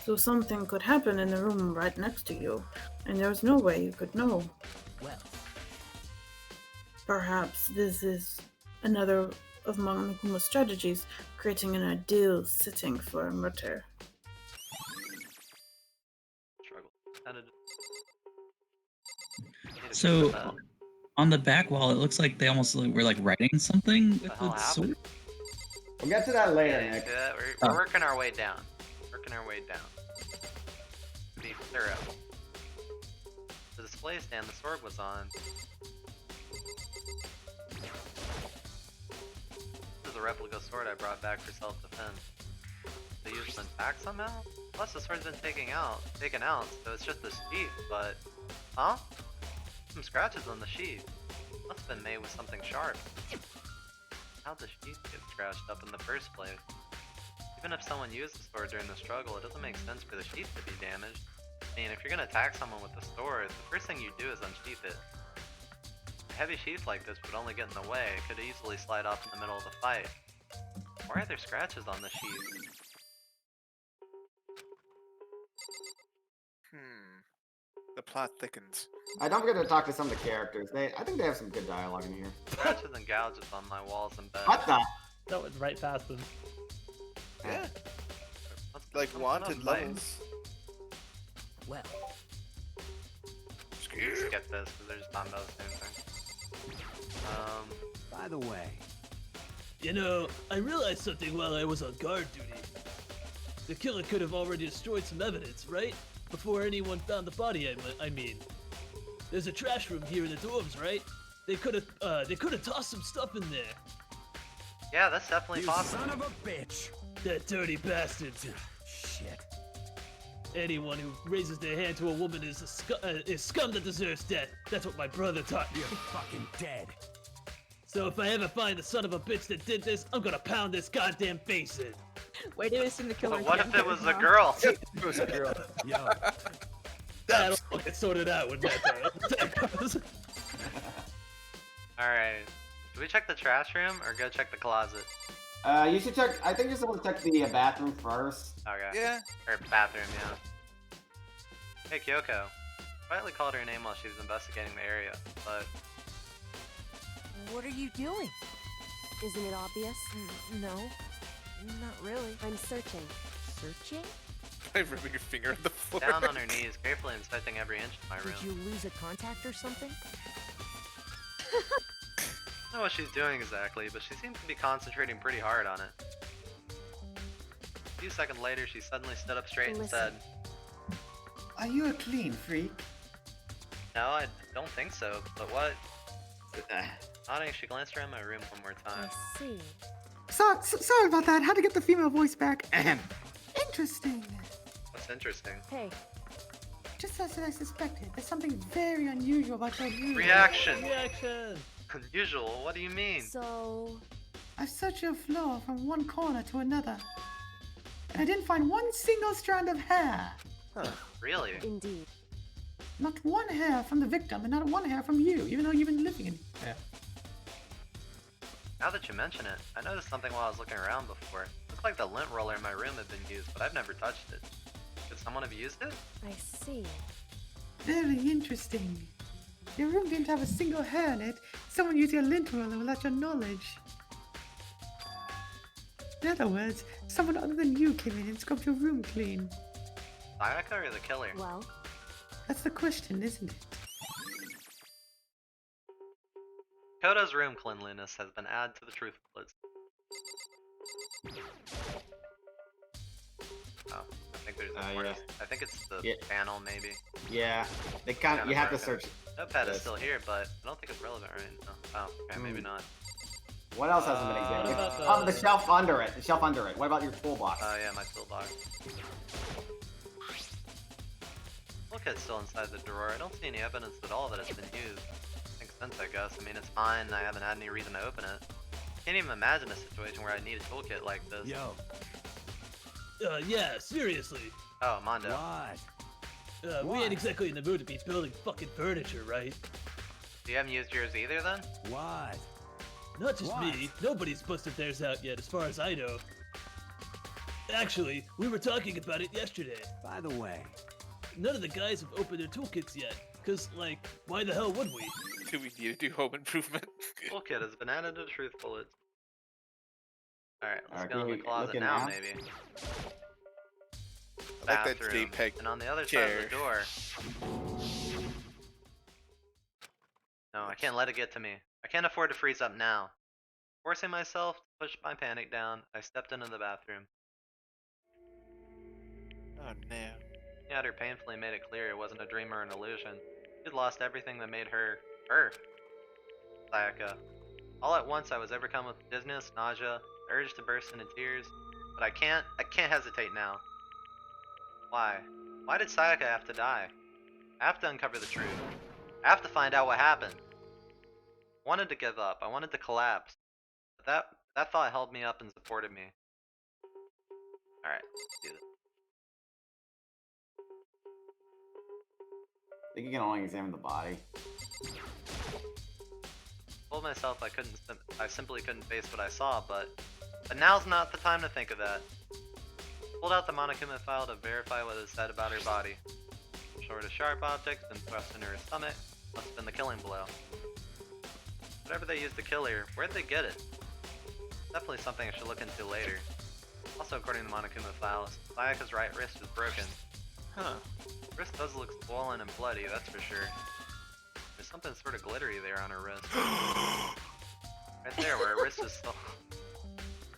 S9: So something could happen in the room right next to you, and there's no way you could know.
S13: Well,
S9: perhaps this is another of Monokuma's strategies, creating an ideal setting for a murder.
S8: So, on the back wall, it looks like they almost were like writing something with the sword.
S3: We'll get to that later,
S1: Yeah,
S3: Nick.
S1: we're working our way down. To be thorough. The display stand the sword was on. was a replica sword I brought back for self-defense. They used it intact somehow? Plus the sword's been taken out, so it's just a sheath, but... Huh? Some scratches on the sheath. Must have been made with something sharp. How'd the sheath get scratched up in the first place? Even if someone used the sword during the struggle, it doesn't make sense for the sheath to be damaged. I mean, if you're gonna attack someone with the sword, the first thing you do is unsheath it. A heavy sheath like this would only get in the way, it could easily slide off in the middle of the fight. Why are there scratches on the sheath?
S10: The plot thickens.
S3: Don't forget to talk to some of the characters. I think they have some good dialogue in here.
S1: Scratches and gouges on my walls and bed.
S3: What the?
S17: That went right past them.
S10: Yeah. Like wanted levels.
S13: Well.
S1: Skip this because they're just talking about the same thing.
S16: By the way.
S15: You know, I realized something while I was on guard duty. The killer could have already destroyed some evidence, right? Before anyone found the body, I mean. There's a trash room here in the dorms, right? They could have tossed some stuff in there.
S1: Yeah, that's definitely
S16: You
S1: possible.
S16: son of a bitch!
S15: That dirty bastard.
S16: Shit.
S15: Anyone who raises their hand to a woman is scum that deserves death. That's what my brother taught me.
S16: You're fucking dead.
S15: So if I ever find the son of a bitch that did this, I'm gonna pound this goddamn face in.
S2: Wait till you see the killer.
S1: But what if it was a girl?
S10: It was a girl.
S16: Yo.
S15: That'll all get sorted out when that goes.
S1: Alright. Do we check the trash room or go check the closet?
S3: You should check. I think you're supposed to check the bathroom first.
S1: Okay.
S10: Yeah.
S1: Or bathroom, yeah. Hey, Kyoko. Quietly called her name while she was investigating the area, but...
S6: What are you doing? Isn't it obvious? No, not really. I'm searching. Searching?
S10: By rubbing your finger on the floor.
S1: Down on her knees, carefully inspecting every inch of my room.
S6: Did you lose a contact or something?
S1: I don't know what she's doing exactly, but she seems to be concentrating pretty hard on it. A few seconds later, she suddenly stood up straight and said,
S12: Are you a clean freak?
S1: No, I don't think so, but what? Nodding, she glanced around my room one more time.
S6: I see.
S12: Sorry about that. Had to get the female voice back. Interesting.
S1: What's interesting?
S6: Hey.
S12: Just as I suspected, there's something very unusual about your room.
S1: Reaction!
S15: Reaction!
S1: Unusual? What do you mean?
S6: So...
S12: I've searched your floor from one corner to another, and I didn't find one single strand of hair.
S1: Huh. Really?
S6: Indeed.
S12: Not one hair from the victim, and not one hair from you, even though you've been living in here.
S1: Now that you mention it, I noticed something while I was looking around before. It looked like the lint roller in my room had been used, but I've never touched it. Could someone have used it?
S6: I see.
S12: Very interesting. Your room didn't have a single hair in it. Someone used your lint roller without your knowledge. In other words, someone other than you came in and scrubbed your room clean.
S1: Sayaka or the killer?
S6: Well...
S12: That's the question, isn't it?
S1: Koda's room cleanliness has been added to the truth bullets. Oh, I think there's more.
S3: Yeah.
S1: I think it's the panel, maybe.
S3: Yeah, they you have to search.
S1: Notepad is still here, but I don't think it's relevant right now. Oh, okay, maybe not.
S3: What else hasn't been examined? The shelf under it. The shelf under it. What about your toolbox?
S1: Oh yeah, my toolbox. Toolkit's still inside the drawer. I don't see any evidence at all that it's been used. Makes sense, I guess. I mean, it's mine, and I haven't had any reason to open it. Can't even imagine a situation where I need a toolkit like this.
S16: Yo.
S15: Yeah, seriously.
S1: Oh, Mondo.
S16: What?
S15: We ain't exactly in the mood to be building fucking furniture, right?
S1: You haven't used yours either, then?
S16: What?
S15: Not just
S16: What?
S15: me. Nobody's busted theirs out yet, as far as I know. Actually, we were talking about it yesterday.
S16: By the way.
S15: None of the guys have opened their toolkits yet. Cause, like, why the hell would we?
S10: Do we need to do home improvement?
S1: Toolkit has been added to truth bullets. Alright, let's
S3: Alright,
S1: go in the
S3: can we
S1: closet
S3: look in
S1: now,
S3: now?
S1: maybe.
S10: I like that
S1: Bathroom.
S10: JPEG
S1: And on the other side
S10: chair.
S1: of the door. No, I can't let it get to me. I can't afford to freeze up now. Forcing myself to push my panic down, I stepped into the bathroom.
S10: Oh no.
S1: Her painfully made it clear it wasn't a dream or an illusion. She'd lost everything that made her, her. Sayaka. All at once I was overcome with dizziness, nausea, the urge to burst into tears, but I can't hesitate now. Why? Why did Sayaka have to die? I have to uncover the truth. I have to find out what happened. I wanted to give up, I wanted to collapse, but that thought held me up and supported me. Alright, let's do this.
S3: I think you can only examine the body.
S1: I told myself I simply couldn't face what I saw, but now's not the time to think of that. Pulled out the Monokuma file to verify what it said about her body. Short a sharp object, then thrust into her stomach. Must have been the killing blow. Whatever they used to kill her, where'd they get it? Definitely something I should look into later. Also, according to the Monokuma files, Sayaka's right wrist is broken. Huh. The wrist does look swollen and bloody, that's for sure. There's something sort of glittery there on her wrist. Right there, where her wrist is still.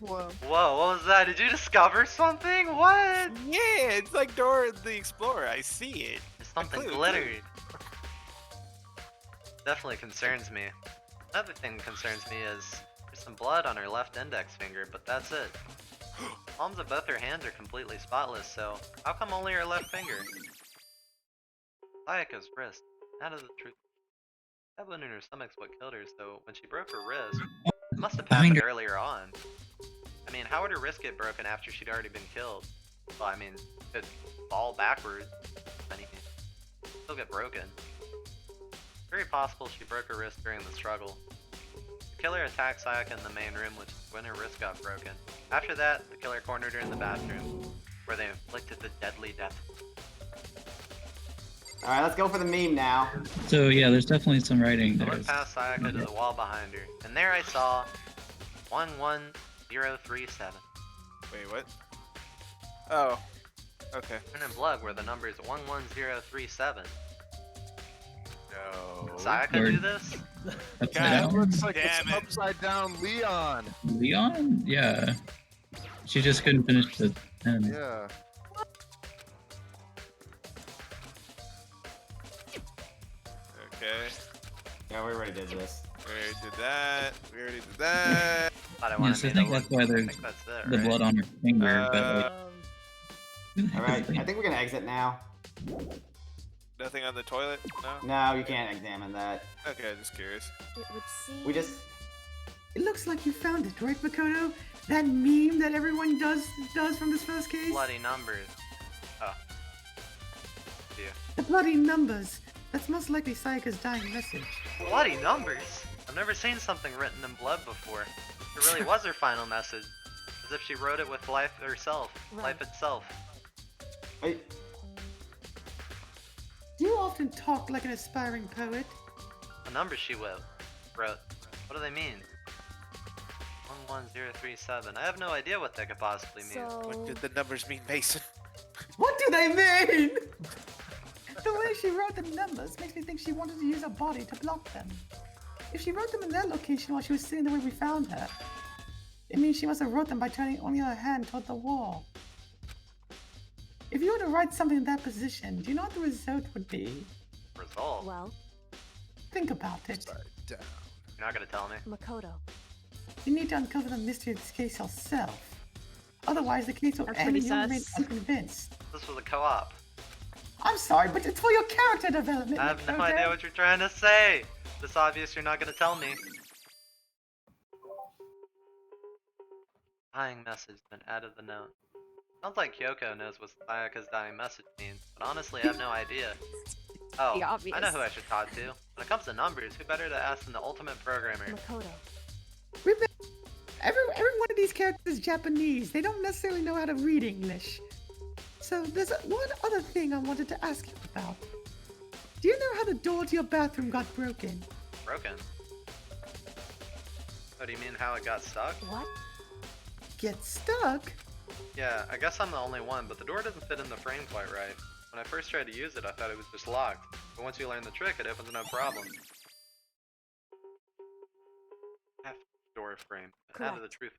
S11: Whoa.
S1: Whoa, what was that? Did you discover something? What?
S11: Yeah, it's like Dora the Explorer. I see it.
S1: There's something glittery. Definitely concerns me. Another thing that concerns me is there's some blood on her left index finger, but that's it. Palms of both her hands are completely spotless, so how come only her left finger? Sayaka's wrist. Out of the truth. That wound in her stomach's what killed her, so when she broke her wrist, it must have happened earlier on. I mean, how would her wrist get broken after she'd already been killed? Well, I mean, it could fall backwards. Anything. Still get broken. Very possible she broke her wrist during the struggle. The killer attacked Sayaka in the main room, which is when her wrist got broken. After that, the killer cornered her in the bathroom, where they inflicted the deadly death.
S3: Alright, let's go for the meme now.
S8: So yeah, there's definitely some writing
S1: I
S8: there.
S1: went past Sayaka to the wall behind her, and there I saw 11037.
S11: Wait, what? Oh, okay.
S1: Written in blood were the numbers 11037.
S11: No.
S1: Sayaka do this?
S8: Upside
S10: That
S8: down?
S10: looks like it's
S11: Damn it.
S10: upside down Leon.
S8: Leon? Yeah. She just couldn't finish the 10.
S10: Yeah.
S11: Okay.
S3: Yeah, we already did this.
S11: We already did that. We already did that.
S1: Thought I
S8: Yeah,
S1: wanted
S8: so I
S1: me
S8: think
S1: to
S8: that's
S1: look.
S8: why
S1: I
S8: there's
S1: think that's it,
S8: the
S1: right?
S8: blood on her finger, but like...
S3: Alright, I think we're gonna exit now.
S11: Nothing on the toilet? No?
S3: No, you can't examine that.
S11: Okay, just curious.
S14: It would seem.
S3: We just...
S12: It looks like you found it, right, Makoto? That meme that everyone does from this first case?
S1: Bloody numbers. Oh. Yeah.
S12: The bloody numbers. That's most likely Sayaka's dying message.
S1: Bloody numbers? I've never seen something written in blood before. It really was her final message. As if she wrote it with life herself. Life itself.
S3: I...
S12: Do you often talk like an aspiring poet?
S1: The numbers she wrote. What do they mean? 11037. I have no idea what that could possibly mean.
S11: What did the numbers mean, Mason?
S12: What do they mean? The way she wrote the numbers makes me think she wanted to use her body to block them. If she wrote them in that location while she was sitting the way we found her, it means she must have wrote them by turning only her hand toward the wall. If you were to write something in that position, do you know what the result would be?
S1: Result?
S14: Well,
S12: Think about it.
S1: You're not gonna tell me?
S14: Makoto.
S12: You need to uncover the mystery of this case yourself. Otherwise, the case will
S2: That's
S12: end and
S2: pretty
S12: you'll remain
S2: sus.
S12: unconvinced.
S1: This was a co-op.
S12: I'm sorry, but it's for your character development.
S1: I have no
S12: Makoto.
S1: idea what you're trying to say. It's obvious you're not gonna tell me. Dying message, then added the note. Sounds like Kyoko knows what Sayaka's dying message means, but honestly I have no idea. Oh,
S6: Pretty obvious.
S1: I know who I should talk to. When it comes to numbers, who better to ask than the ultimate programmer?
S14: Makoto.
S12: Remember, every one of these characters is Japanese. They don't necessarily know how to read English. So there's one other thing I wanted to ask you about. Do you know how the door to your bathroom got broken?
S1: Broken? Oh, do you mean how it got stuck?
S14: What?
S12: Get stuck?
S1: Yeah, I guess I'm the only one, but the door doesn't fit in the frame quite right. When I first tried to use it, I thought it was just locked. But once you learn the trick, it opens no problem. Half door frame. Out of the truth.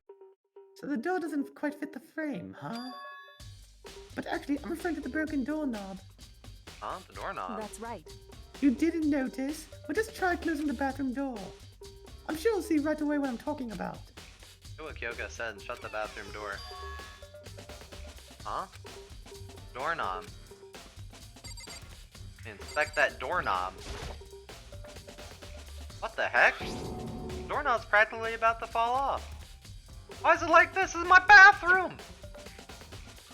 S12: So the door doesn't quite fit the frame, huh? But actually, I'm referring to the broken doorknob.
S1: Huh? The doorknob?
S14: That's right.
S12: You didn't notice? Well, just try closing the bathroom door. I'm sure you'll see right away what I'm talking about.
S1: Do what Kyoka said and shut the bathroom door. Huh? Doorknob. Inspect that doorknob. What the heck? Doorknob's practically about to fall off. Why is it like this? This is my bathroom!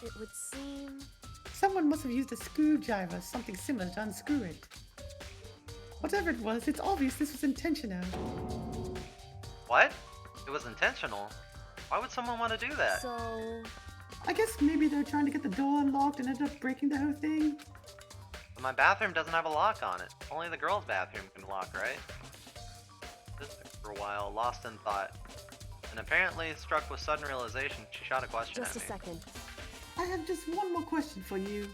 S6: It would seem...
S12: Someone must have used a screwdriver, something similar to unscrew it. Whatever it was, it's obvious this was intentional.
S1: What? It was intentional? Why would someone want to do that?
S6: So...
S12: I guess maybe they're trying to get the door unlocked and ended up breaking the whole thing.
S1: But my bathroom doesn't have a lock on it. Only the girls' bathroom can lock, right? This took for a while, lost in thought. And apparently, struck with sudden realization, she shot a question
S6: Just
S1: at
S6: a
S1: me.
S6: second.
S12: I have just one more question for you.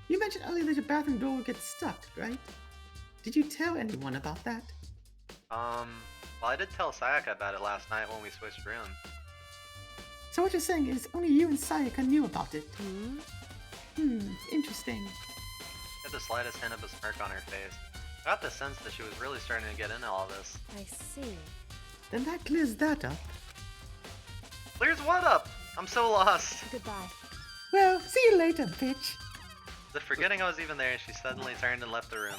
S12: You mentioned earlier that your bathroom door would get stuck, right? Did you tell anyone about that?
S1: Well, I did tell Sayaka about it last night when we switched rooms.
S12: So what you're saying is only you and Sayaka knew about it? Interesting.
S1: She had the slightest hint of a smirk on her face. I got the sense that she was really starting to get into all this.
S6: I see.
S12: Then that clears that up.
S1: Clears what up? I'm so lost.
S6: Goodbye.
S12: Well, see you later, bitch.
S1: The forgetting I was even there, she suddenly turned and left the room.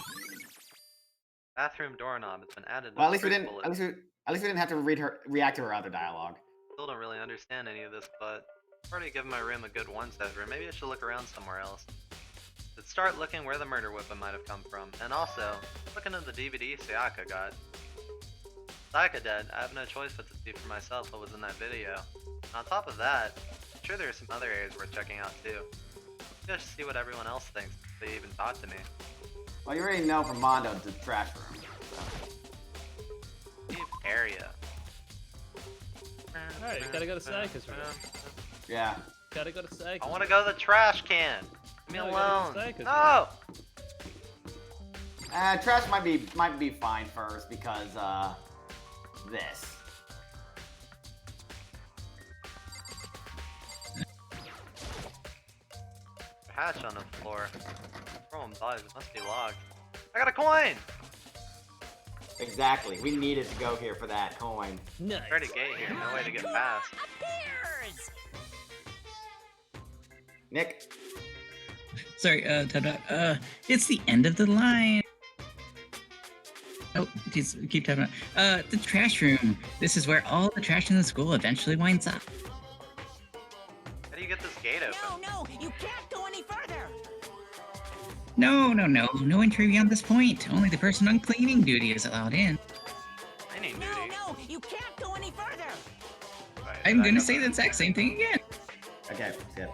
S1: Bathroom doorknob has been added to
S3: Well,
S1: the
S3: at least we
S1: first
S3: didn't.
S1: bullet.
S3: At least we didn't have to react to her other dialogue.
S1: Still don't really understand any of this, but I've already given my room a good once over. Maybe I should look around somewhere else. Let's start looking where the murder weapon might have come from, and also looking at the DVD Sayaka got. Sayaka dead, I have no choice but to see for myself what was in that video. And on top of that, I'm sure there are some other areas worth checking out too. Just see what everyone else thinks if they even talk to me.
S3: Well, you already know from Mondo to the trash room.
S1: Leave area.
S15: Alright, you gotta go to Sayaka's room.
S3: Yeah.
S15: Gotta go to Sayaka's.
S1: I want to go to the trash can. Leave me
S15: No, you
S1: alone.
S15: gotta go to Sayaka's
S1: No.
S3: Trash might be fine first because this.
S1: Hatch on the floor. From bodies, it must be locked. I got a coin!
S3: Exactly. We needed to go here for that coin.
S15: Nice.
S1: Already gate here, no way to get past.
S13: Appears!
S3: Nick.
S8: Sorry, it's the end of the line. Oh, just keep talking about the trash room. This is where all the trash in the school eventually winds up.
S1: How do you get this gate open?
S13: No, you can't go any further!
S8: No entry beyond this point. Only the person on cleaning duty is allowed in.
S1: Cleaning duty?
S13: No, you can't go any further!
S1: Right,
S8: I'm gonna say the exact same thing again.
S3: Okay, skip.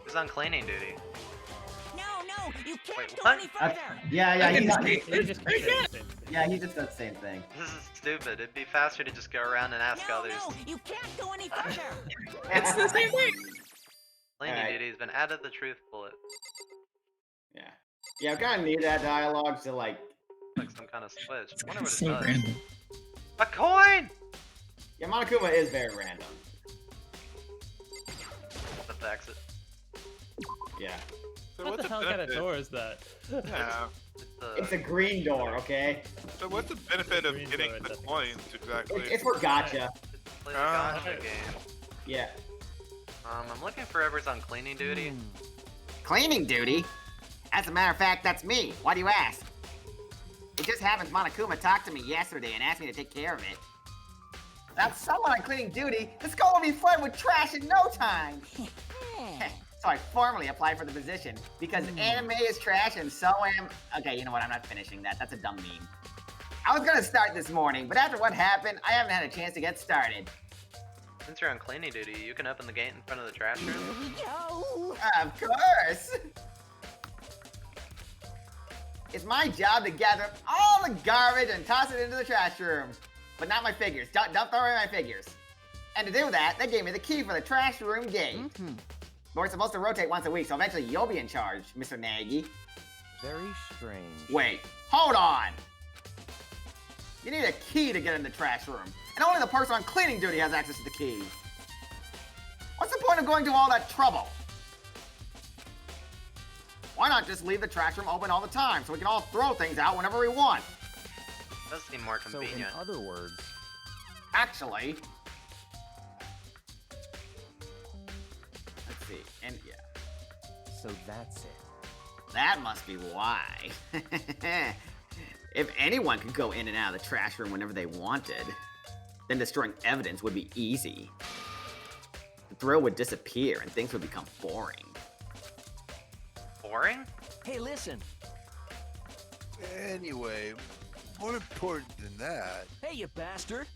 S1: Who's on cleaning duty?
S13: No, you can't
S1: Wait,
S13: go
S1: what?
S13: any further!
S3: Yeah,
S15: He
S3: he
S15: just keeps saying the same thing.
S3: yeah, he just does the same thing.
S1: This is stupid. It'd be faster to just go around and ask others.
S13: You can't go any further!
S8: It's the same thing.
S1: Cleaning
S3: Alright.
S1: duty has been added to the truth bullet.
S3: Yeah, I kind of need that dialogue to like.
S1: Like some kind of switch. I wonder what it
S8: So
S1: does.
S8: random.
S1: A coin!
S3: Yeah, Monokuma is very random.
S1: That's the exit.
S3: Yeah.
S11: So
S15: What
S11: what's
S15: the hell kind of
S11: benefit?
S15: door is that?
S11: Yeah.
S3: It's a green door, okay?
S11: So what's the benefit of
S15: Green
S11: getting
S15: door,
S11: the
S15: that's-
S11: coins exactly?
S3: It's for gotcha.
S1: Play the
S11: Ah.
S1: gotcha game.
S3: Yeah.
S1: I'm looking for whoever's on cleaning duty.
S3: Cleaning duty? As a matter of fact, that's me. Why do you ask? It just happens Monokuma talked to me yesterday and asked me to take care of it. That's someone on cleaning duty. The school will be flooded with trash in no time. So I formally applied for the position because anime is trash and so am... Okay, you know what? I'm not finishing that. That's a dumb meme. I was gonna start this morning, but after what happened, I haven't had a chance to get started.
S1: Since you're on cleaning duty, you can open the gate in front of the trash room.
S3: Of course. It's my job to gather up all the garbage and toss it into the trash room. But not my figures. Don't throw away my figures. And to do that, they gave me the key for the trash room gate. But we're supposed to rotate once a week, so eventually you'll be in charge, Mr. Nagy.
S16: Very strange.
S3: Wait, hold on. You need a key to get in the trash room. And only the person on cleaning duty has access to the key. What's the point of going to all that trouble? Why not just leave the trash room open all the time so we can all throw things out whenever we want?
S1: Does seem more
S16: So in
S1: convenient.
S16: other words,
S3: Actually, let's see, and yeah,
S16: So that's it.
S3: that must be why. If anyone could go in and out of the trash room whenever they wanted, then destroying evidence would be easy. The thrill would disappear and things would become boring.
S1: Boring?
S16: Hey, listen.
S10: Anyway, more important than that.
S16: Hey, you bastard.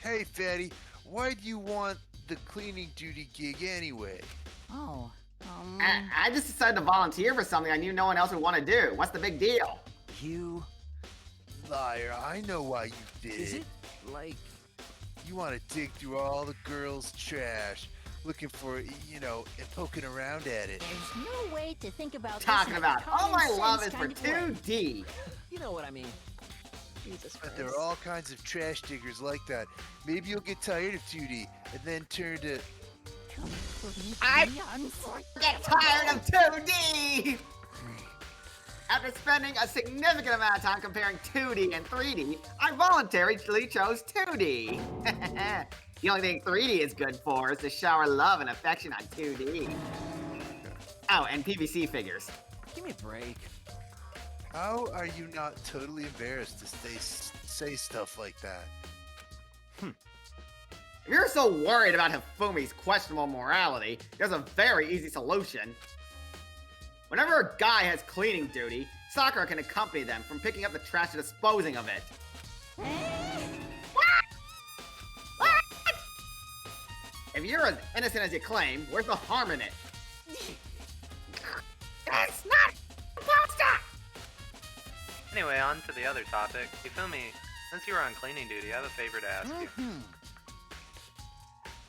S10: Hey, Fatty, why do you want the cleaning duty gig anyway?
S13: Oh,
S3: I just decided to volunteer for something I knew no one else would want to do. What's the big deal?
S16: You...
S10: Liar, I know why you did.
S16: Is it? Like...
S10: You want to dig through all the girls' trash, looking for, and poking around at it.
S13: there's no way to think about
S3: Talking
S13: this in
S3: about
S13: a
S3: all my
S13: common
S3: love
S13: sense
S3: is for
S13: kind of way.
S3: 2D.
S16: You know what I mean.
S2: Jesus
S10: But
S2: Christ.
S10: there are all kinds of trash diggers like that. Maybe you'll get tired of 2D and then turn to...
S3: I get tired of 2D! After spending a significant amount of time comparing 2D and 3D, I voluntarily chose 2D. The only thing 3D is good for is to shower love and affection on 2D. Oh, and PVC figures.
S16: Give me a break.
S10: How are you not totally embarrassed to say stuff like that?
S3: If you're so worried about Hifumi's questionable morality, there's a very easy solution. Whenever a guy has cleaning duty, Sakura can accompany them from picking up the trash to disposing of it. What? If you're as innocent as you claim, where's the harm in it? It's not supposed to!
S1: Anyway, on to the other topic. Hifumi, since you were on cleaning duty, I have a favor to ask you.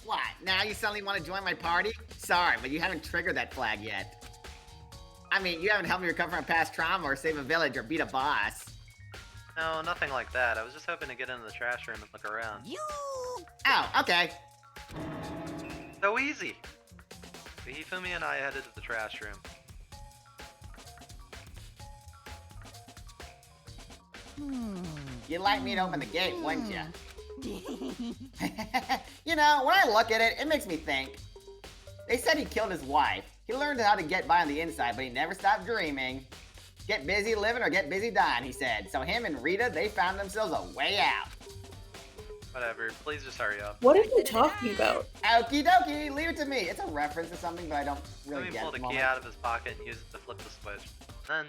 S3: What, now you suddenly want to join my party? Sorry, but you haven't triggered that flag yet. I mean, you haven't helped me recover from past trauma or save a village or beat a boss.
S1: No, nothing like that. I was just hoping to get into the trash room and look around.
S3: Oh, okay.
S1: So easy! So Hifumi and I headed to the trash room.
S3: You'd like me to open the gate, wouldn't you? You know, when I look at it, it makes me think. They said he killed his wife. He learned how to get by on the inside, but he never stopped dreaming. Get busy living or get busy dying, he said. So him and Rita, they found themselves a way out.
S1: Whatever, please just hurry up.
S9: What are you talking about?
S3: Okie dokie, leave it to me. It's a reference to something, but I don't really
S1: Hifumi
S3: get
S1: pulled
S3: it.
S1: a key out of his pocket and used it to flip the switch. Then,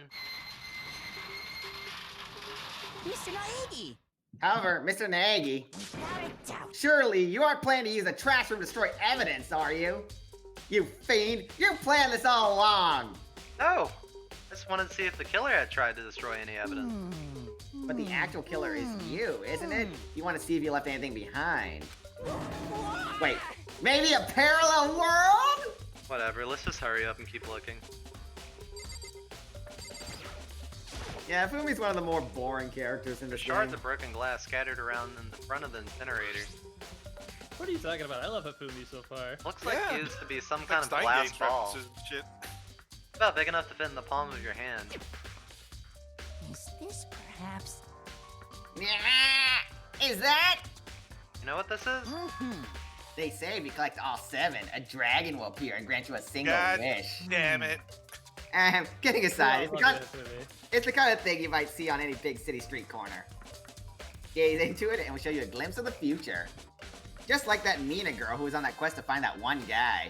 S13: Mr. Naegi!
S3: However, Mr. Naegi, surely you aren't planning to use the trash room to destroy evidence, are you? You fiend! You planned this all along!
S1: no! I just wanted to see if the killer had tried to destroy any evidence.
S3: But the actual killer is you, isn't it? You want to see if you left anything behind. Wait, maybe a parallel world?
S1: Whatever, let's just hurry up and keep looking.
S3: Yeah, Fumi's one of the more boring characters in this
S1: Shards
S3: game.
S1: of broken glass scattered around in the front of the incinerator.
S15: What are you talking about? I love Hifumi so far.
S1: Looks like
S11: Yeah.
S1: it used to be some kind of
S11: Stein
S1: glass
S11: Gate
S1: ball.
S11: references and shit.
S1: About big enough to fit in the palm of your hand.
S13: Is this perhaps...
S3: Yeah, is that?
S1: You know what this is?
S3: They say if you collect all 7, a dragon will appear and grant you a single
S11: God
S3: wish.
S11: damn it.
S3: Kidding aside,
S15: Oh,
S3: it's it's the kind of thing you might see on any big city street corner. Gaze into it and we'll show you a glimpse of the future. Just like that Mina girl who was on that quest to find that one guy.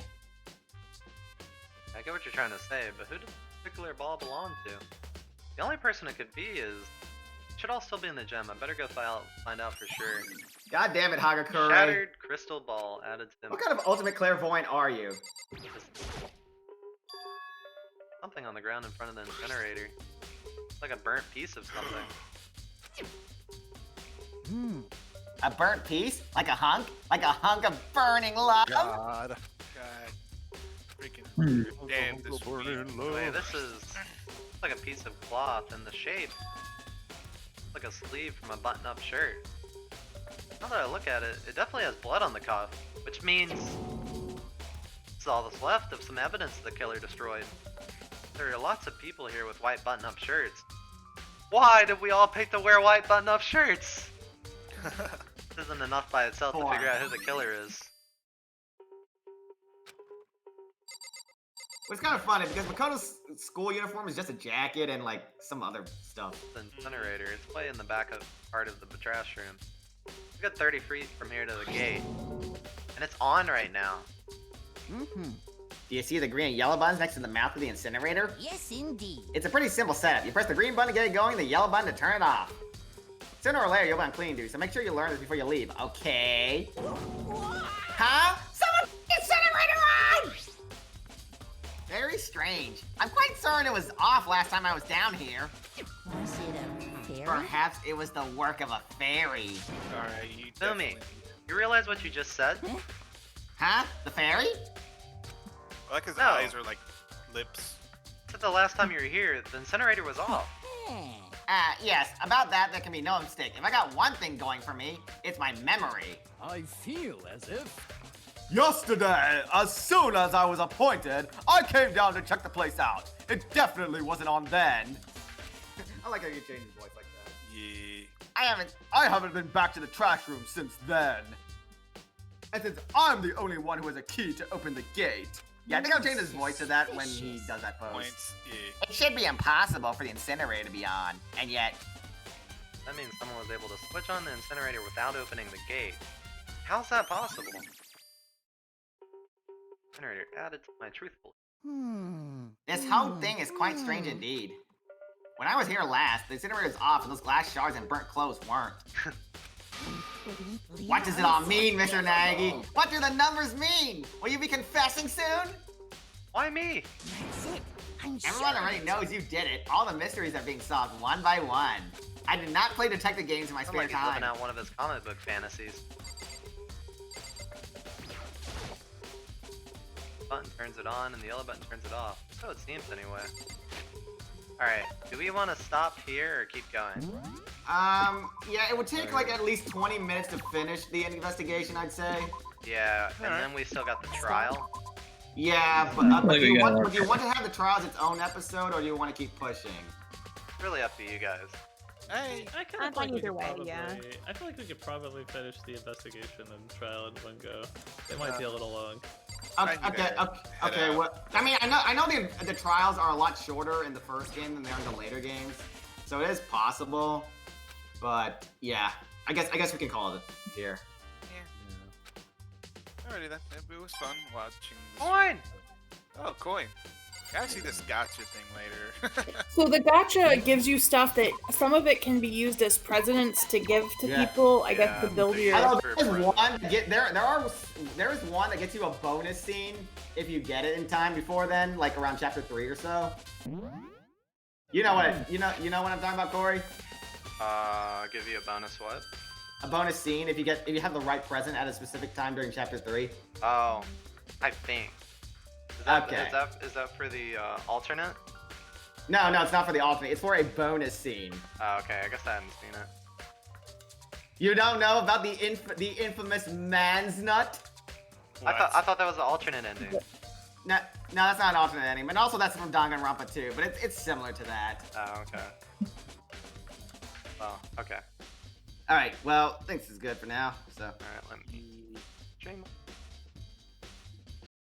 S1: I get what you're trying to say, but who does this particular ball belong to? The only person it could be is... It should all still be in the gem. I better go find out for sure.
S3: God damn it, Hagakure.
S1: Shattered crystal ball added to...
S3: What kind of ultimate clairvoyant are you?
S1: Something on the ground in front of the incinerator. It's like a burnt piece of something.
S3: A burnt piece? Like a hunk? Like a hunk of burning love?
S10: God.
S11: Freaking damn this
S1: Wait, this is like a piece of cloth in the shape. Like a sleeve from a button-up shirt. Now that I look at it, it definitely has blood on the cuff, which means it's all that's left of some evidence the killer destroyed. There are lots of people here with white button-up shirts. Why did we all pick to wear white button-up shirts? This isn't enough by itself to figure out who the killer is.
S3: It's kind of funny because Makoto's school uniform is just a jacket and like some other stuff.
S1: The incinerator. It's way in the back of part of the trash room. We got 30 feet from here to the gate, and it's on right now.
S3: Do you see the green and yellow buttons next to the mouth of the incinerator?
S13: Yes, indeed.
S3: It's a pretty simple setup. You press the green button to get it going, the yellow button to turn it off. Sooner or later, you'll be on cleaning duty, so make sure you learn this before you leave. Okay. Huh? Someone incinerator on! Very strange. I'm quite certain it was off last time I was down here.
S13: Was it a fairy?
S3: Perhaps it was the work of a fairy.
S11: Alright, you
S1: Fumi, you realize what you just said?
S3: Huh? The fairy?
S11: I like his
S1: No.
S11: eyes are like lips.
S1: Said the last time you were here, the incinerator was off.
S3: Yes, about that, there can be no mistake. If I got one thing going for me, it's my memory.
S16: I feel as if...
S12: Yesterday, as soon as I was appointed, I came down to check the place out. It definitely wasn't on then.
S3: I like how you change your voice like that.
S11: Yeah.
S12: I haven't been back to the trash room since then. And since I'm the only one who has a key to open the gate.
S3: Yeah, I think I'll change his voice to that when he does that pose.
S11: Points. Yeah.
S3: It should be impossible for the incinerator to be on, and yet...
S1: That means someone was able to switch on the incinerator without opening the gate. How's that possible? Incinerator added to my truthful.
S3: This whole thing is quite strange indeed. When I was here last, the incinerator was off and those glass shards and burnt clothes weren't. What does it all mean, Mr. Nagy? What do the numbers mean? Will you be confessing soon?
S1: Why me?
S13: That's it. I'm
S3: Everyone
S13: sure.
S3: already knows you did it. All the mysteries are being solved one by one. I did not play detective games in my
S1: Sounds
S3: spare
S1: like he's
S3: time.
S1: living out one of his comic book fantasies. Button turns it on and the yellow button turns it off. So it seems anyway. Alright, do we want to stop here or keep going?
S3: Yeah, it would take like at least 20 minutes to finish the investigation, I'd say.
S1: Yeah, and then we still got the trial.
S3: Yeah, but do you want to have the trials its own episode, or do you want to keep pushing?
S1: It's really up to you guys.
S11: Hey,
S17: I kind
S2: I'm
S17: of
S2: fine
S17: like we
S2: either
S17: could
S2: way,
S17: probably,
S2: yeah.
S17: I feel like we could probably finish the investigation and trial in one go. It might be a little long.
S3: Okay. Well, I mean, I know the trials are a lot shorter in the first game than they are in the later games, so it is possible. But yeah, I guess we can call it here.
S11: Alrighty then. It was fun watching.
S1: Coin!
S11: Oh, coin. Gotta see this gotcha thing later.
S9: So the gotcha gives you stuff that some of it can be used as precedents to give to people. I guess to build your.
S3: I know there's one. There is one that gets you a bonus scene if you get it in time before then, like around chapter 3 or so. You know what? You know what I'm talking about, Corey?
S1: Give you a bonus what?
S3: A bonus scene if you have the right present at a specific time during chapter 3.
S1: Oh, I think.
S3: Okay.
S1: Is that for the alternate?
S3: No, it's not for the alternate. It's for a bonus scene.
S1: Oh, okay. I guess I haven't seen it.
S3: You don't know about the infamous man's nut?
S1: I thought that was the alternate ending.
S3: No, that's not an alternate ending. And also that's from Danganronpa too, but it's similar to that.
S1: Oh, okay. Well, okay.
S3: Alright, well, I think this is good for now. So.
S1: Alright, let me stream.